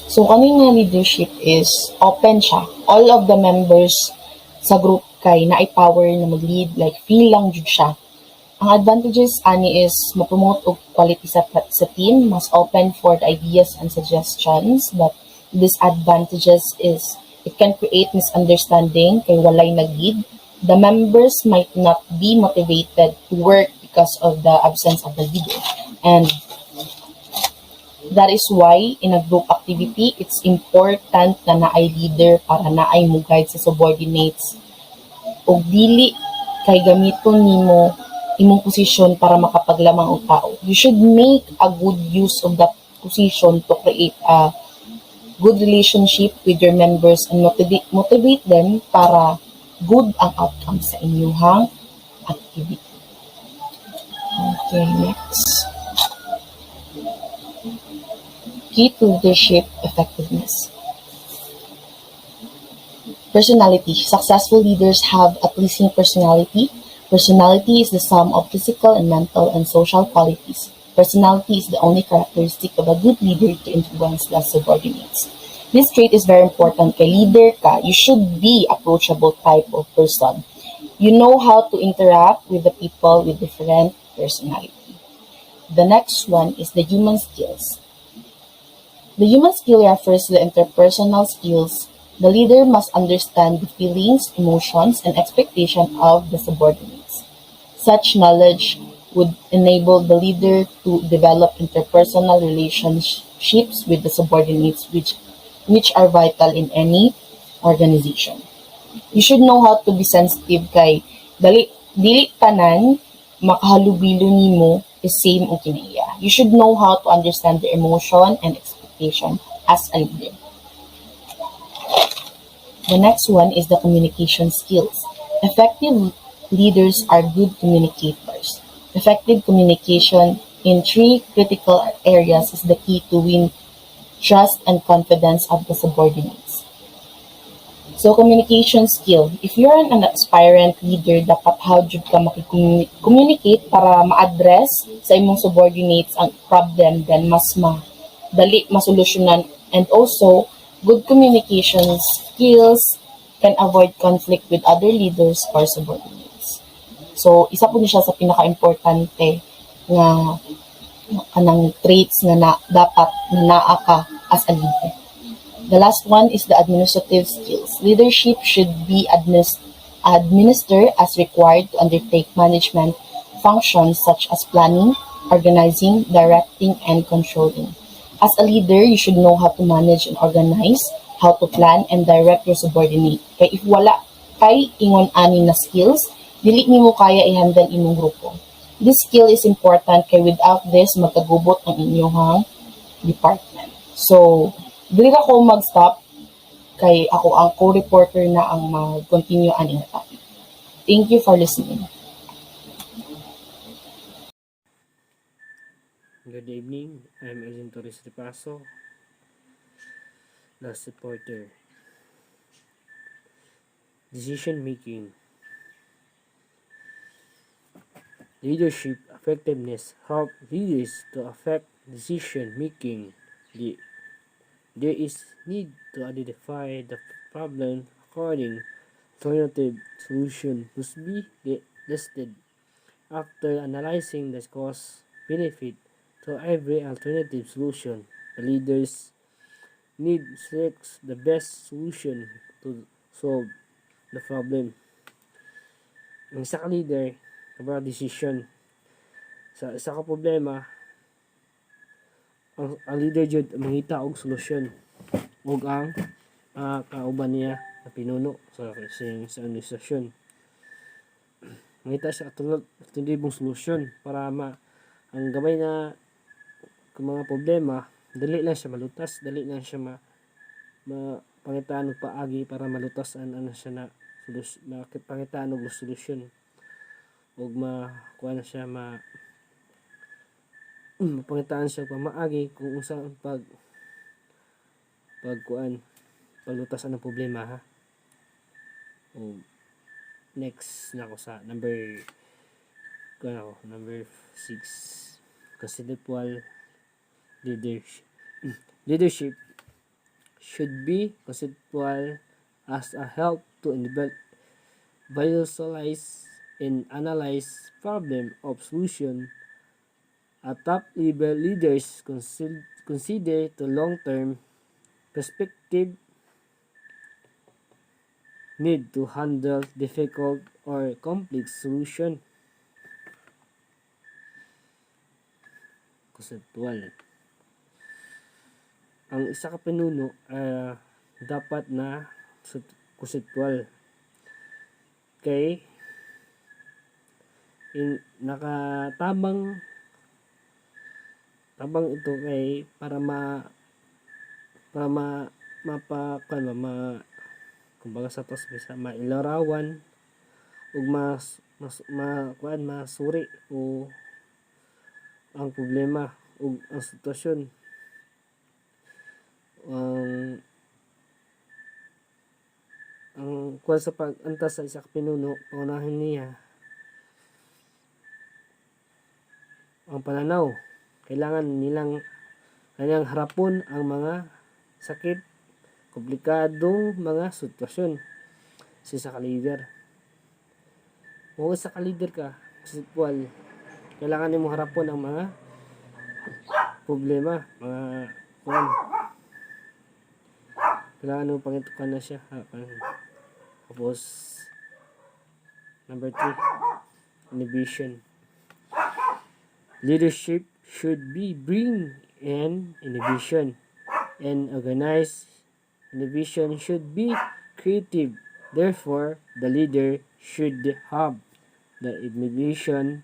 So, kanina leadership is open siya. All of the members sa group kay na-power na mag-lead, like feel lang jud siya. Ang advantages ani is ma-promote og quality sa team, mas open for the ideas and suggestions, but disadvantages is it can create misunderstanding kay walay nag-lead. The members might not be motivated to work because of the absence of the leader. And that is why in a group activity, it's important na naay leader para naay mo guide sa subordinates. O dili kay gamiton nimo imong posisyon para makapaglamang og tao. You should make a good use of that position to create a good relationship with your members and motivate them para good ang outcome sa inyong Okay, next. Key to leadership effectiveness. Personality. Successful leaders have a pleasing personality. Personality is the sum of physical and mental and social qualities. Personality is the only characteristic of a good leader to influence the subordinates. This trait is very important. Kay leader ka, you should be approachable type of person. You know how to interact with the people with different personality. The next one is the human skills. The human skill refers to the interpersonal skills. The leader must understand the feelings, emotions, and expectations of the subordinates. Such knowledge would enable the leader to develop interpersonal relationships with the subordinates which are vital in any organization. You should know how to be sensitive kay dili tanan makahalubilo nimo is same o kinaiya. You should know how to understand the emotion and expectation as a leader. The next one is the communication skills. Effective leaders are good communicators. Effective communication in three critical areas is the key to win trust and confidence of the subordinates. So, communication skill. If you're an aspirant leader, dapat how jud ka communicate para ma-address sa imong subordinates ang problem, then mas dali masolusyonan. And also, good communication skills can avoid conflict with other leaders or subordinates. So, isa po ni siya sa pinaka-importante nga kanang traits nga dapat na naa ka as a leader. The last one is the administrative skills. Leadership should be administered as required to undertake management functions such as planning, organizing, directing, and controlling. As a leader, you should know how to manage and organize, how to plan and direct your subordinate. Kaya if wala kay ingon ani na skills, dili nimo kaya i-handle imong grupo. This skill is important kay without this magkagubot ang inyong department. So, dili ako mag-stop kay ako ang co-reporter na ang mag-continue aning topic. Thank you for listening. Good evening, I'm Elgin Torres Ripaso, last reporter. Decision making. Leadership effectiveness help leaders to affect decision making. There is need to identify the problem according alternative solution must be listed. After analyzing the cost benefit to every alternative solution, the leaders need select the best solution to solve the problem. Ang isa ka leader, kapag decision sa isa ka problema, ang leader jud mangita og solusyon ug ang kauban niya na pinuno sa organisasyon. Mangita siya alternatibong solusyon para ang gamay na mga problema dali lang siya malutas, dali lang siya pangitaan og paagi para malutas ano siya na pangitaan og solusyon ug kuha na siya mapangitaan siya pamaagi kung unsa ang paglutas ng problema ha. O next na ako sa number 6, conceptual leadership. Leadership should be conceptual as a help to visualize and analyze problem of solution. A top level leaders consider the long-term perspective, need to handle difficult or complex solution. Conceptual. Ang isa ka pinuno dapat na conceptual kay nakatabang ito kay para kumbaga sa tos bisa mailarawan ug masuri o ang problema ug ang sitwasyon. Ang kuwan sa pag-antas sa isa ka pinuno, paunahin niya ang pananaw. Kailangang harapon ang mga sakit, komplikadong mga sitwasyon sa isa ka leader. Kung isa ka leader ka, sitwal, kailangan nimo harapon ang mga problema, mga kuwan. Kailangan nimo pangitukan na siya. Tapos, number 3, inhibition. Leadership should be bring in innovation, and organized innovation should be creative. Therefore, the leader should have the innovation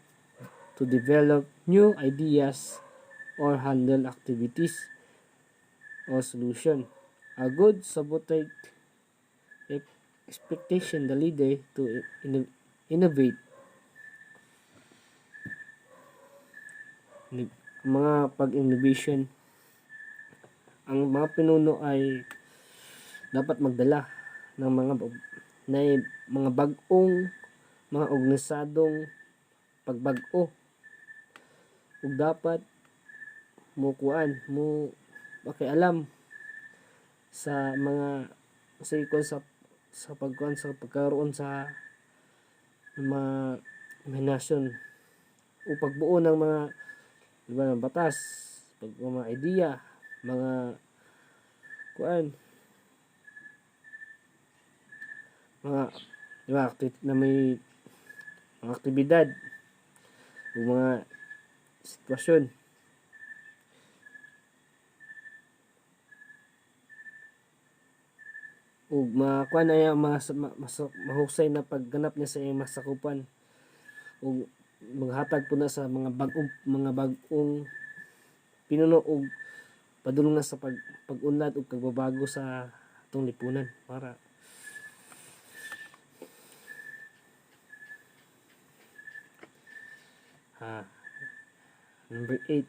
to develop new ideas or handle activities or solution. A good sabotage expectation the leader to innovate. Mga pag-innovation, ang mga pinuno ay dapat magdala ng mga bag-ong, mga organisadong pagbag-o, ug dapat mo makialam sa mga pagkaroon sa mga imahinasyon o pagbuo ng mga ng batas, mga idea, mga may mga aktibidad o mga sitwasyon. O makuan na yung mahusay na pagganap niya sa iyang masakupan, o maghatag po na sa mga bagong pinuno og padulong na sa pag-unlad o pagbabago sa atong lipunan para number 8,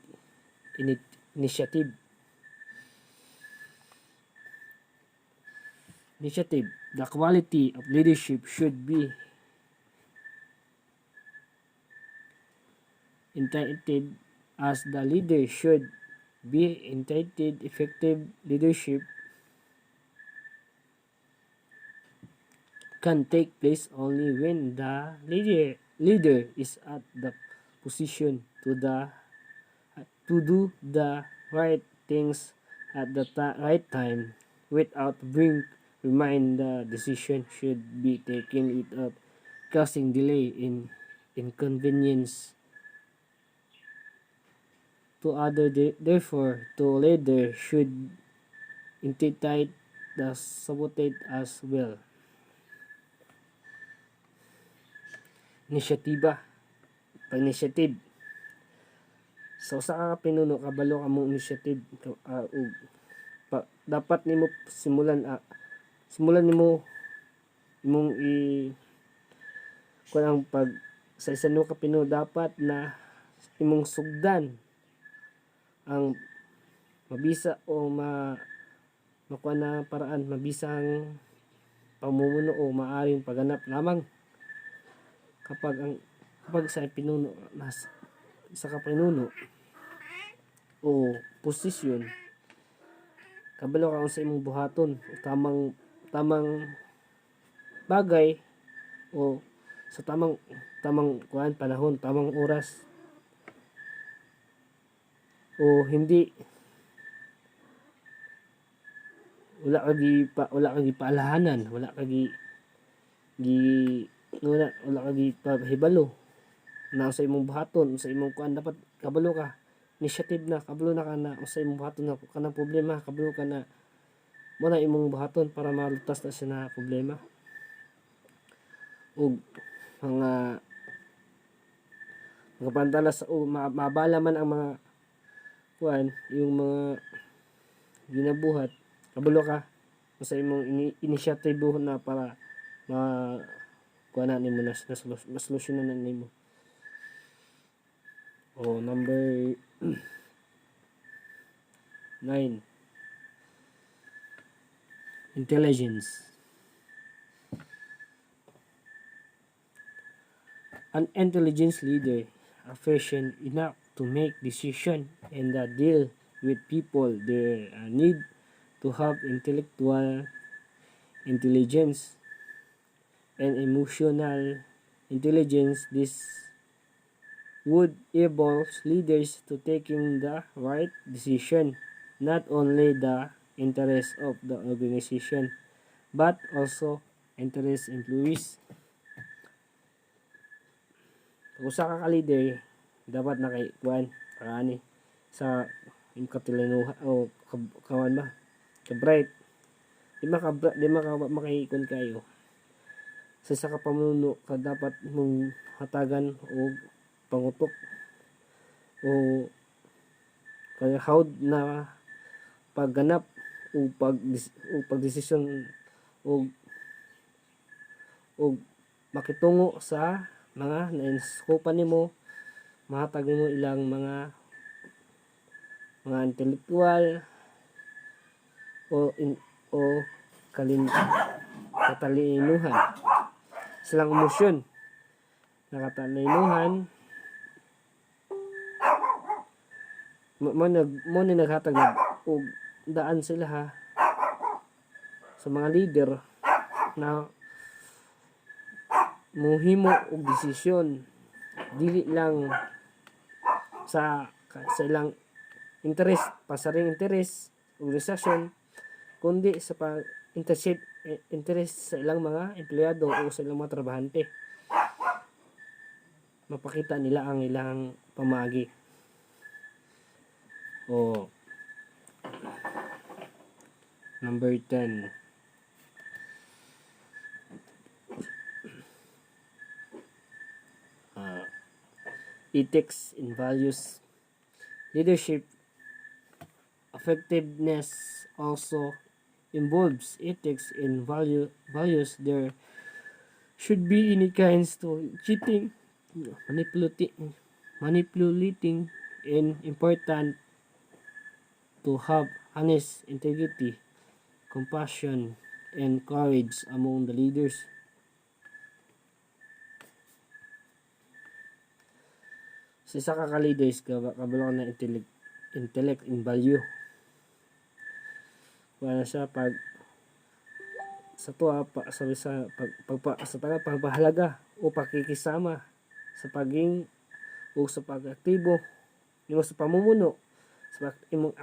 initiative. The quality of leadership should be entitled as the leader should be entitled. Effective leadership can take place only when the leader is at the position to do the right things at the right time without remind the decision should be taken without causing delay in inconvenience to other. Therefore, the leader should entitled the sabotage as well. Initiative. So sa pinuno kabalo ka mong initiative, dapat nimo simulan nimo imong kung ang pag sa isa ka pinuno, dapat na imong sugdan ang mabisa o makuha na paraan, mabisang pamumuno o maaring pagganap lamang kapag sa pinuno sa kapinuno o posisyon, kabalo ka sa imong buhaton o tamang bagay o sa tamang panahon, tamang oras, o hindi wala kagi paalahanan, wala kagi pahibalo na sa imong buhaton, sa imong dapat kabalo ka, initiative na, kabalo na ka na sa imong buhaton na kanang problema, kabalo ka na mo na imong buhaton para malutas na siya na problema. Ug mga pantalas o mabala man ang mga yung mga ginabuhat, kabalo ka sa imong initiative na para kuha na nimo na solusyonan na nimo. Number 9, intelligence. An intelligence leader, efficient enough to make decisions and deal with people. They need to have intellectual intelligence and emotional intelligence. This would enable leaders to taking the right decision, not only the interest of the organization, but also interest employees. Kung usa ka leader, dapat nakaikuan kaani sa katilanuhan o kawan ba ka bright, di makaikon kayo sa isa ka pamuno ka dapat mong hatagan o pangutok o kaya hawd na pagganap o pagdesisyon o makitungo sa mga nainskopan nimo, mahatag mo ilang mga intelektual o katalinuhan, silang emosyon na katalinuhan mo ni naghatag og daan sila ha sa mga leader na muhimo og desisyon dili lang sa ilang interest, pasaring interest organisasyon, kundi sa interest sa ilang mga empleyado o sa ilang mga trabahante. Mapakita nila ang ilang pamagi. Number 10, ethics and values. Leadership effectiveness also involves ethics and values. There should be any kinds to cheating, manipulating, and important to have honest integrity, compassion, and courage among the leaders. Sa isa ka leaders kabalo na intellect and value. Wala siya pag sa tuwa sa pagpahalaga o pakikisama sa paging o sa pag-aktibo nimo sa pamumuno sa imong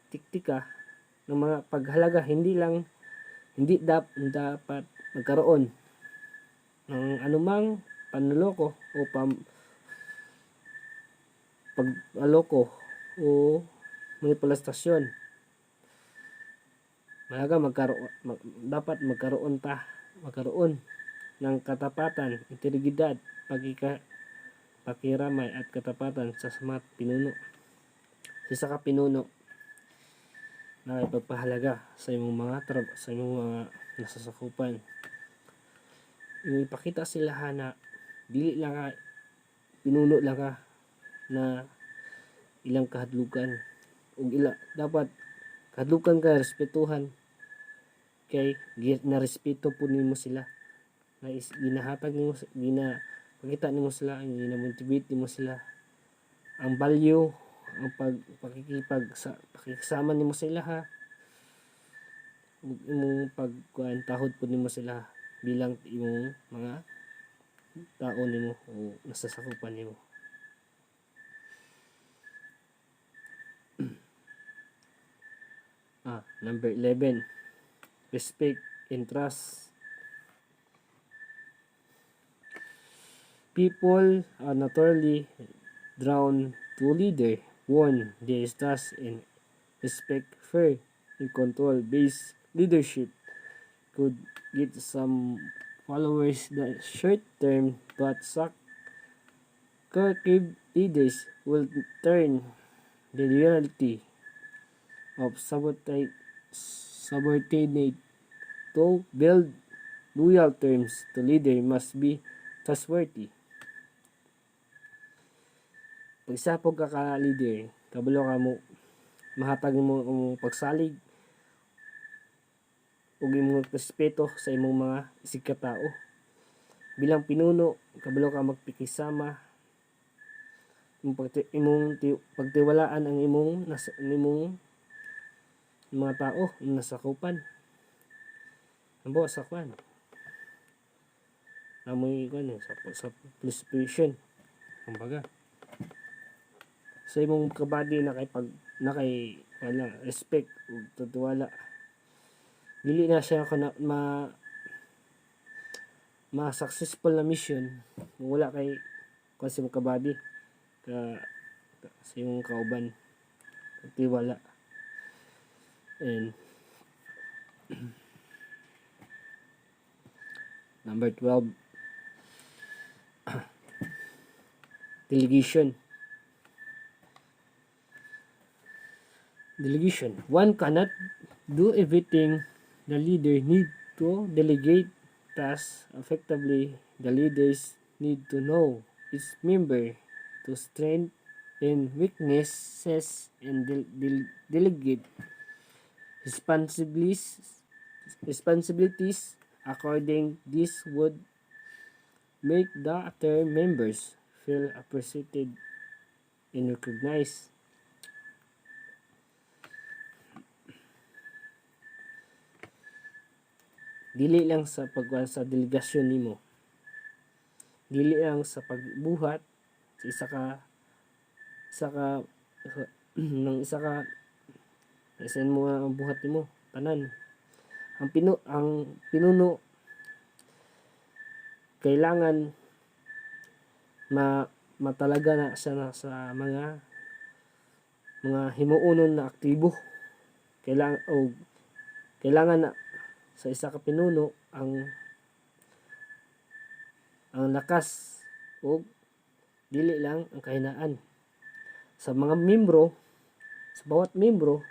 taktika ng mga paghalaga. Hindi dapat magkaroon ng anumang panloloko o pag-aloko o manipulasyon. Dapat magkaroon ng katapatan, integridad, pakiramay at katapatan sa mga pinuno. Sa isa ka pinuno na ipagpahalaga sa imong mga nasasakupan. Ipakita sila na dili lang ka pinuno lang ka na ilang kahadlukan ug dapat kahadlukan ka respetuhan kay narespeto po nimo sila, na ginahatag nimo, pakita nimo sila, ginamotivate nimo sila ang value, ang pakikisama nimo sila ha, imong tahod po nimo sila bilang imong mga tao nimo o nasasakupan nimo. Number 11, respect and trust. People are naturally drawn to leader one they trust and respect. Fair and control-based leadership could get some followers the short term, but corrective leaders will turn the reality of subordinate to build loyal terms. The leader must be trustworthy. Pag isa po ka leader, kabalo ka mo, mahatag mo ang pagsalig ug imong respeto sa imong mga isig ka tao. Bilang pinuno, kabalo ka magpikisama, pagtiwalaan ang imong mga tao na nasakupan. Ambo sa kwan. Amoy kwan sa participation. Kumbaga. Sa imong kabady na kay wala respect ug tutiwala. Dili na siya kana successful na mission kung wala kay kung sa imong kabady sa imong kauban tiwala. And number 12, delegation. One cannot do everything. The leader need to delegate tasks effectively. The leaders need to know its member to strength and weaknesses and delegate responsibilities according. This would make the other members feel appreciated and recognized. Dili lang sa sa delegasyon nimo. Dili lang sa pagbuhat sa isa ka isan mo ang buhat nimo tanan. Ang pinuno kailangan matalaga na siya sa mga himuonon na aktibo. Kailangan na sa isa ka pinuno ang lakas o dili lang ang kahinaan sa mga membro, sa bawat membro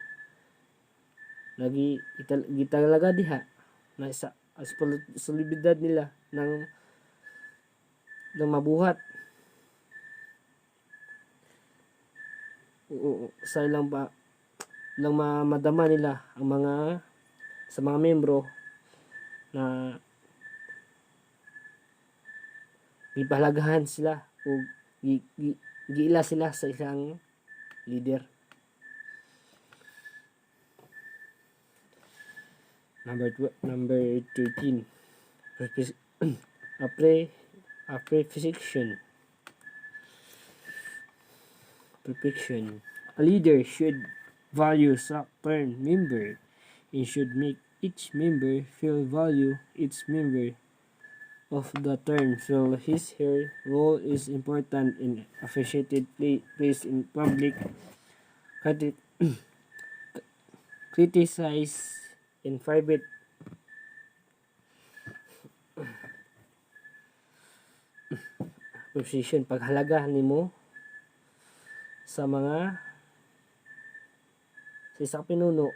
lagi gitalaga diha na sa solididad nila ng mabuhat sa ilang madama nila ang sa mga membro na ipahalagahan sila o giila sila sa isang leader. Number 13, perfection. A leader should value turn member and should make each member feel value. Each member of the turn feel her role is important and appreciated place in public. Criticize in private. Position paghalagahan nimo sa isa pinuno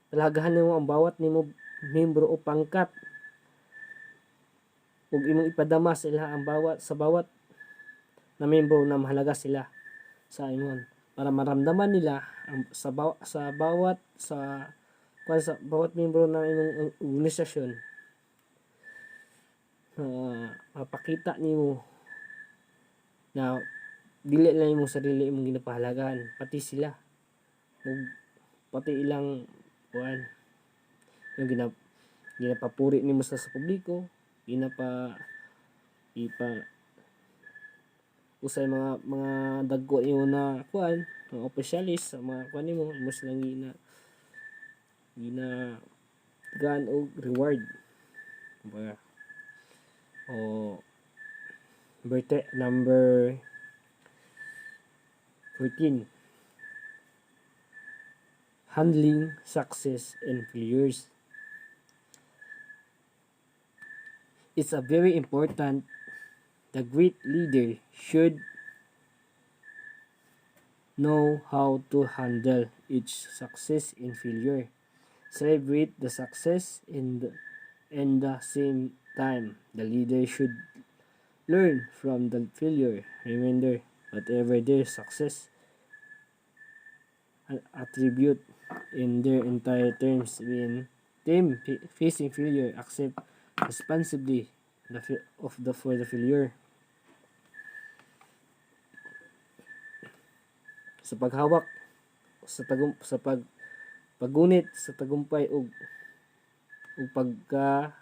halagahan nimo ang bawat nimo membro o pangkat ug imong ipadama sila ang bawat na membro na mahalaga sila sa imong para maramdaman nila sa bawat membro ng imong organisasyon mapakita nimo na dili lang imong sarili imong ginapahalagahan pati sila ug pati ilang yung ginapapuri nimo sa publiko usay mga dagko yung na mga opisyalis sa mga nimo mas lang gaan og reward kumbaga. Number 14, handling success and failures. It's a very important. The great leader should know how to handle each success and failure. Celebrate the success and the same time. The leader should learn from the failure. Remember, whatever their success attribute in their entire terms when them facing failure accept responsibly for the failure. Sa paghawak sa paggunit sa tagumpay ug pagka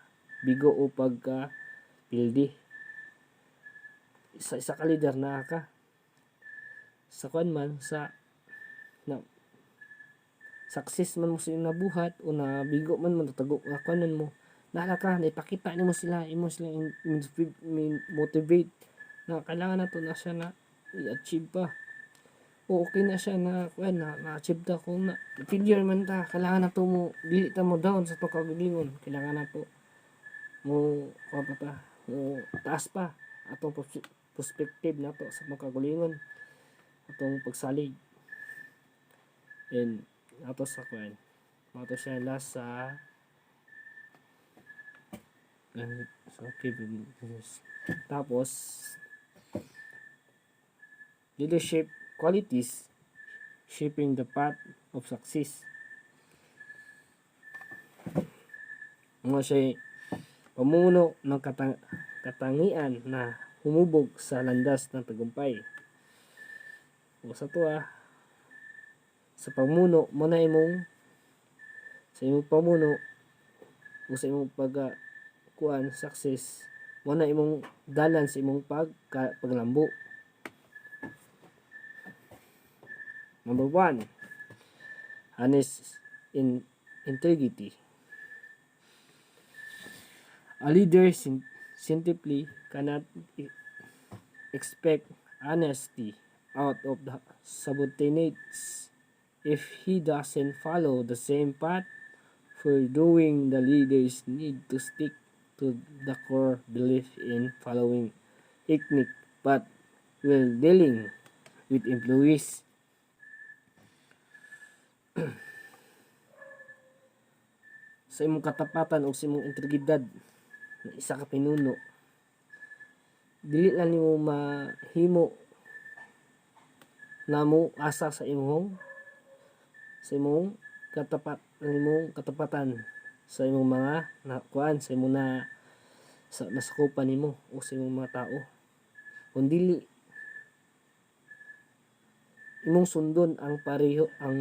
bigo o pagka pildi. Isa ka leader na ka sa kuan man sa na success man mo sa iyong nabuhat o na bigo man mo tago kuanan mo nala ka naipakita nimo sila motivate na kailangan nato na siya na i-achieve pa o okay na siya na kuan na-achieve ta kung na failure man ta kailangan nato mo dili ta mo down sa pagkagalingon kailangan nato mo kuan pa ta mo taas pa atong perspective nato sa pagkagalingon atong pagsalig and ato sa kuan ato siya last sa tapos leadership qualities shaping the path of success. Mga siya pamuno ng katangian na humubog sa landas ng tagumpay. O sa tuwa sa pamuno mo na imong sa imong pamuno o sa imong kuan success mo na imong dalan sa imong paglambo. Number 1, honest in integrity. A leader simply cannot expect honesty out of the subordinates if he doesn't follow the same path. For doing, the leaders need to stick to the core belief in following ethnic path while dealing with employees. Sa imong katapatan o sa imong integridad na isa ka pinuno, dili lang nimo mahimo namo asa sa imong katapatan sa imong mga nakuan sa imong nasakupan nimo o sa imong mga tao. Kung dili imong sundon ang pareho ang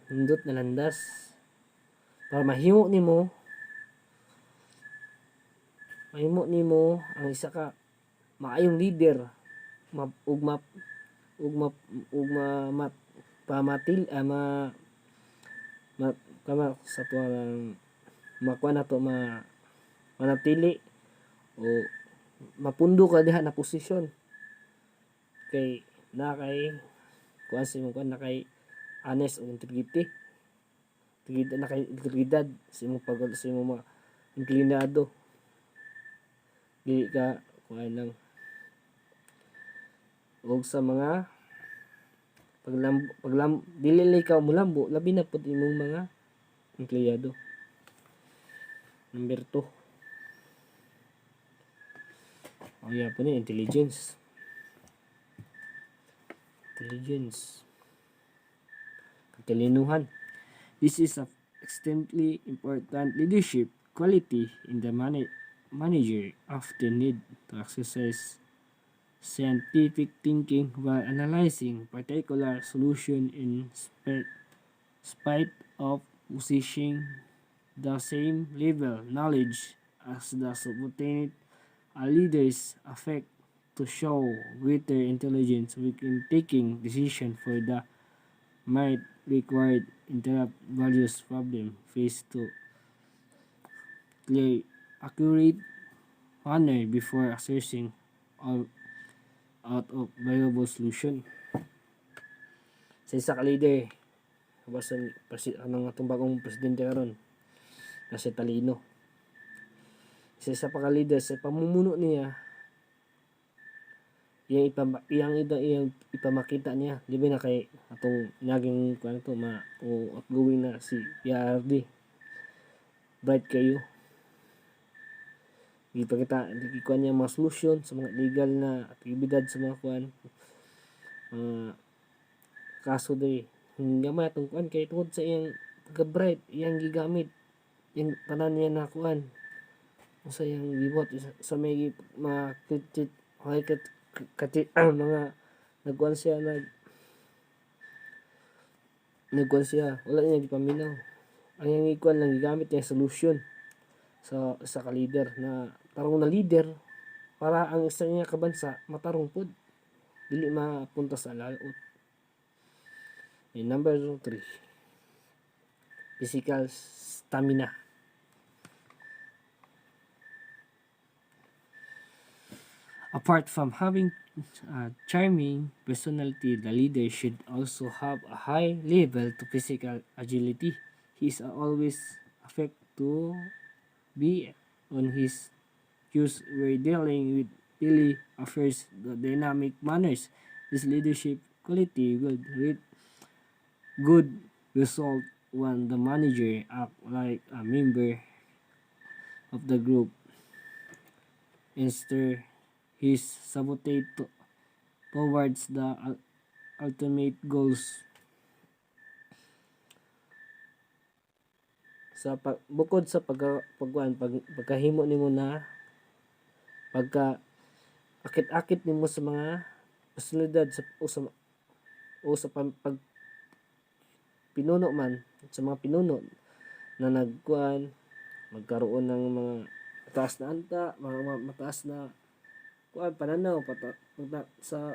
hindot na landas para mahimo nimo ang isa ka maayong leader kama sa tuwang makuha na to manatili o mapundo ka diha na posisyon kay na kay kuan sa imong na kay honest o integrity na kay integridad sa imong sa imong mga empleyado dili ka kuan lang og sa mga dili ka mulambo labi na pud imong mga empleyado. Number 2, po ni intelligence. Katalinuhan. This is a extremely important leadership quality in the manager often need to exercise scientific thinking while analyzing particular solution in spite of possessing the same level knowledge as the subordinate. A leader's affect to show greater intelligence in taking decision for the might required interrupt various problem faced to clear accurate manner before assessing out of viable solution. Sa isa ka leader basta ang atong bagong presidente karon na si talino. Sa isa pa ka leader sa pamumuno niya iyang ipamakita niya di ba na kay atong naging kuan to outgoing na si PRD bright kayo ipakita kuan niya mga solusyon sa mga legal na aktibidad sa mga kuan kaso day gamay atong kuan kay tungod sa iyang pagka-bright iyang gigamit yung tanan niya na kuan sa iyang gibot sa may makitit mga nagkuan siya nagkuan siya wala niya gipaminaw ang iyang ikuan lang gigamit niya solution sa ka-leader na tarong na leader para ang isa niya kabansa matarong pod dili mapunta sa laot. And number 3, physical stamina. Apart from having a charming personality, the leader should also have a high level to physical agility. He is always affect to be on his cues when dealing with daily affairs, the dynamic manners. This leadership quality will good result when the manager act like a member of the group instead his sabotage towards the ultimate goals. Bukod sa pagkahimo nimo na pagka akit-akit nimo sa mga personalidad sa pag pinuno man sa mga pinuno na nagkuan magkaroon ng mga mataas na anta, mga mataas na kuan pananaw sa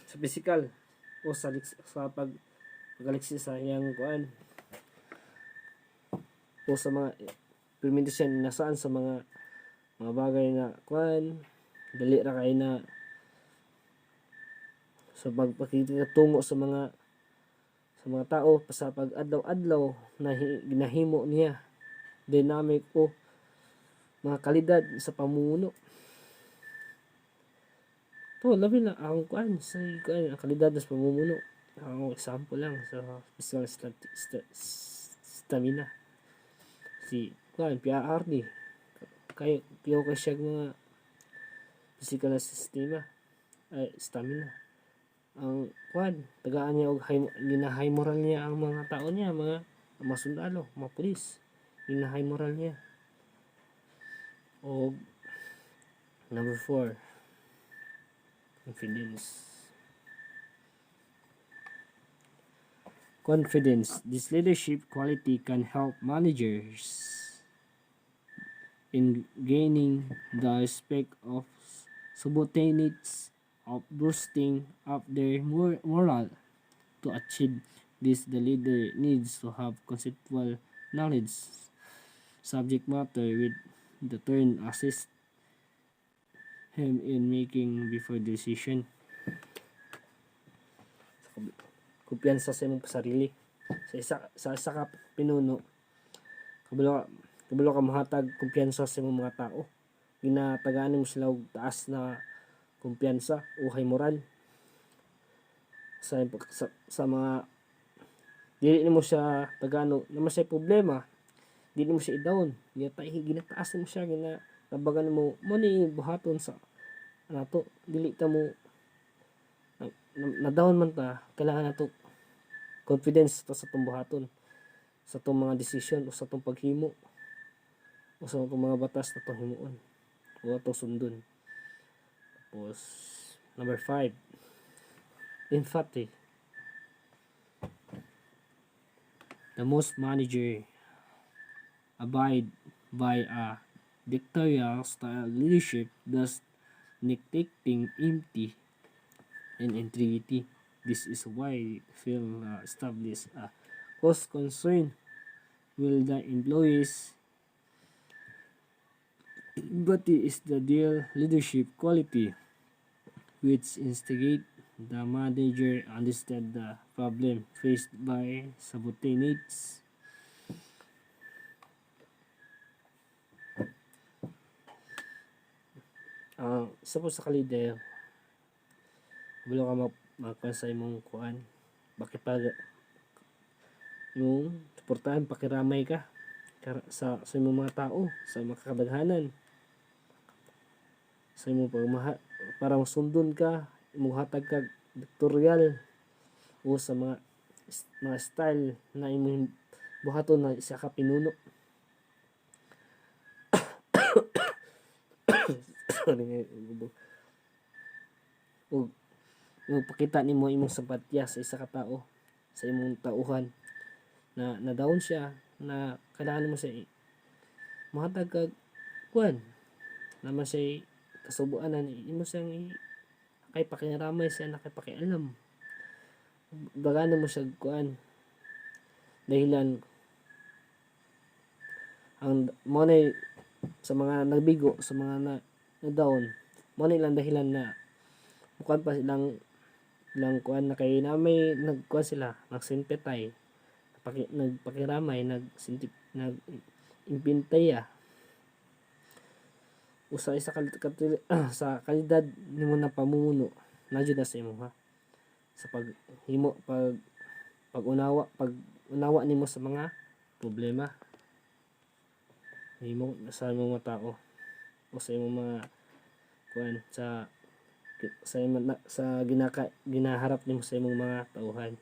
sa physical o sa pagaliksis sa iyang kuan o sa mga permintasyon nasaan sa mga bagay na kuan dali ra kay na sa pagpakitungo sa mga tao sa pag-adlaw-adlaw na ginahimo niya dynamic o mga kalidad sa pamumuno. To labi na ang kuan sa kuan ang kalidad sa pamumuno. Ang example lang sa physical stamina. Si kuan PRD kayo siya mga physical stamina. Ang kuan tagaan niya og ginahay moral niya ang mga tao niya, mga sundalo, mga pulis. Ginahay moral niya. O number 4, confidence. This leadership quality can help managers in gaining the respect of subordinates, of boosting up their moral. To achieve this, the leader needs to have conceptual knowledge, subject matter with the turn assist him in making before decision. Kumpiyansa sa imong sarili. Sa isa ka pinuno, kabalo ka mahatag kumpiyansa sa imong mga tao. Ginatagaan mo sila og taas na kumpiyansa o high moral sa mga dili mo siya tagano naman siya problema, dili mo siya i-down, ginataas mo siya, ginatabagan mo ni buhaton sa nato, dili ta mo na-down man ta, kailangan nato confidence ta sa tong buhaton, sa tong mga decision o sa tong paghimo o sa tong mga batas na tong himuon o atong sundon. Tapos number 5, empathy. The most manager abide by a dictatorial style leadership, thus neglecting empathy and integrity. This is why Phil established a cause concern. Will the employees empathy is the ideal leadership quality which instigate the manager understand the problem faced by subordinates. Suppose sa ka-leader, bilo ka magkuhan sa imong kuan, bakit pa yung suportahan, pakiramay ka sa imong mga tao, sa mga kadaghanan, sa imong pagmaha, para sundon ka, imong hatag kag vectorial o sa mga style na imong buhaton na isa ka pinuno. Sorry, ug pakita nimo imong simpatya sa isa ka tao, sa imong tauhan na nadawon siya, na kailangan mo siya mahatag kag kuan naman siya kasubuanan, imo siyang kay pakiramay siya na kay pakialam, bagana mo siya kuan dahilan ang mo sa mga nagbigo, sa mga na down mo lang dahilan na bukan pa silang kuan na kay na may nagkuan sila, nagsympathize, nagpakiramay, nag-impintaya usa isa sa kalidad nimo na pamumuno na jud na sa imo ha, sa pag-unawa nimo sa mga problema nimo sa imong mga tao o sa imong mga kuan ginaharap nimo sa imong mga tauhan,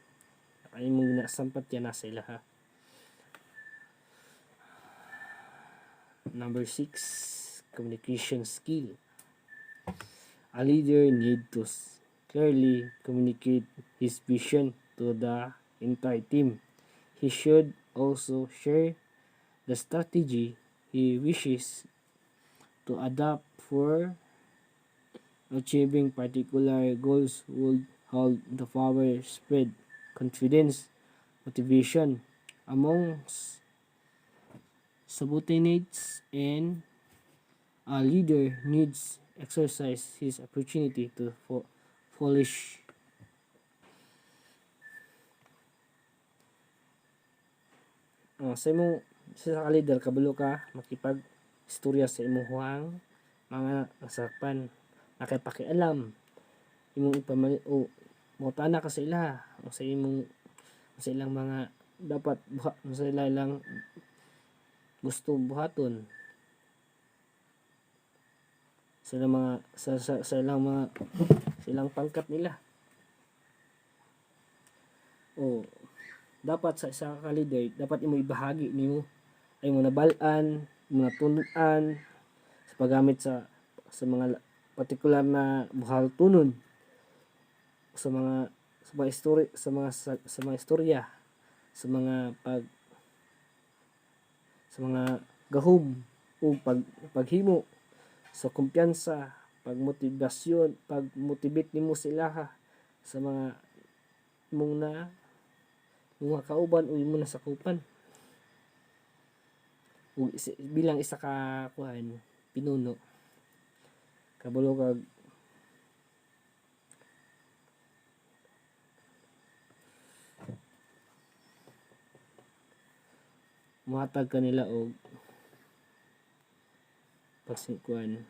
ay imong ginasampatya na sa ila ha. Number 6, communication skill. A leader need to clearly communicate his vision to the entire team. He should also share the strategy he wishes to adopt for achieving particular goals would hold the power spread confidence, motivation among subordinates, and a leader needs exercise his opportunity to polish sa imong sa leader kabalo ka makipag istorya sa imong mga nasakpan, nakipakialam imong ipamali o motana ka sa ila o sa ilang mga dapat sa ilang gusto buhaton sa ilang mga sa ilang pangkat nila. O dapat sa isa ka leader dapat imo ibahagi nimo ay mo nabal-an, mo natun-an sa paggamit sa mga partikular na buhatunon sa mga istorya, sa mga istorya, sa mga gahom o paghimo sa kumpiyansa, pagmotivasyon, pagmotivate nimo sila sa mga imong mga kauban o imong nasakupan. O bilang isa ka kuan pinuno kabalo kag muhatag kanila og kuan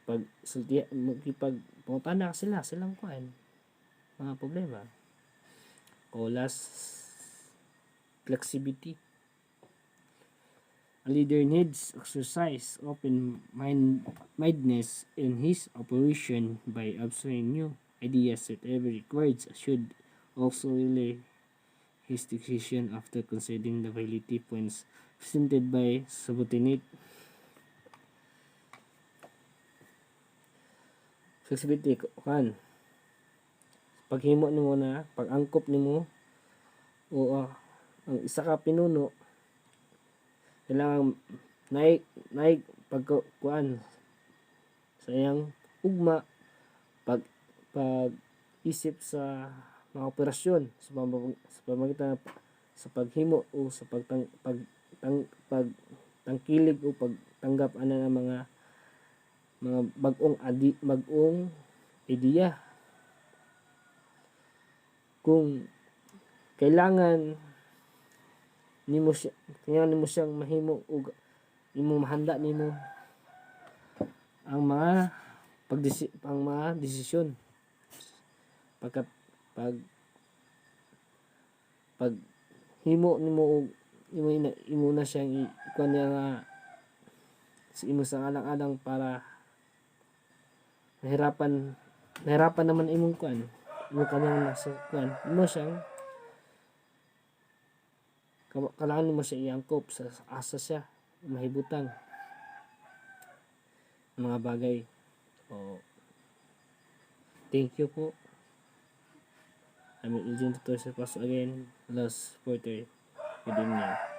pag sultiya pangutana sila silang kuan mga problema. O last, flexibility. A leader needs exercise open-mindedness in his operation by observing new ideas that every requires should also relay his decision after considering the validity points presented by subordinate. Flexibility kan paghimo nimo na pag-angkop nimo o ang isa ka pinuno kailangan naik pagkuan sa iyang ugma pag isip sa mga operasyon sa pamamagitan sa paghimo o sa pagtangkilig o pagtanggap ana ng mga bagong ideya. Kung kailangan nimo siyang mahimo og imo mahanda nimo ang mga desisyon pag himo nimo og imo na siyang ikuan niya nga imo sa alang-alang para mahirapan nahirapan naman imong kuan, imo kanang nasa kuan, imo siyang kailangan mo siya iangkop sa asa siya mahibutang mga bagay. O, thank you po. I'm Eugene Tutor sa Paso again. Last quarter. Good evening.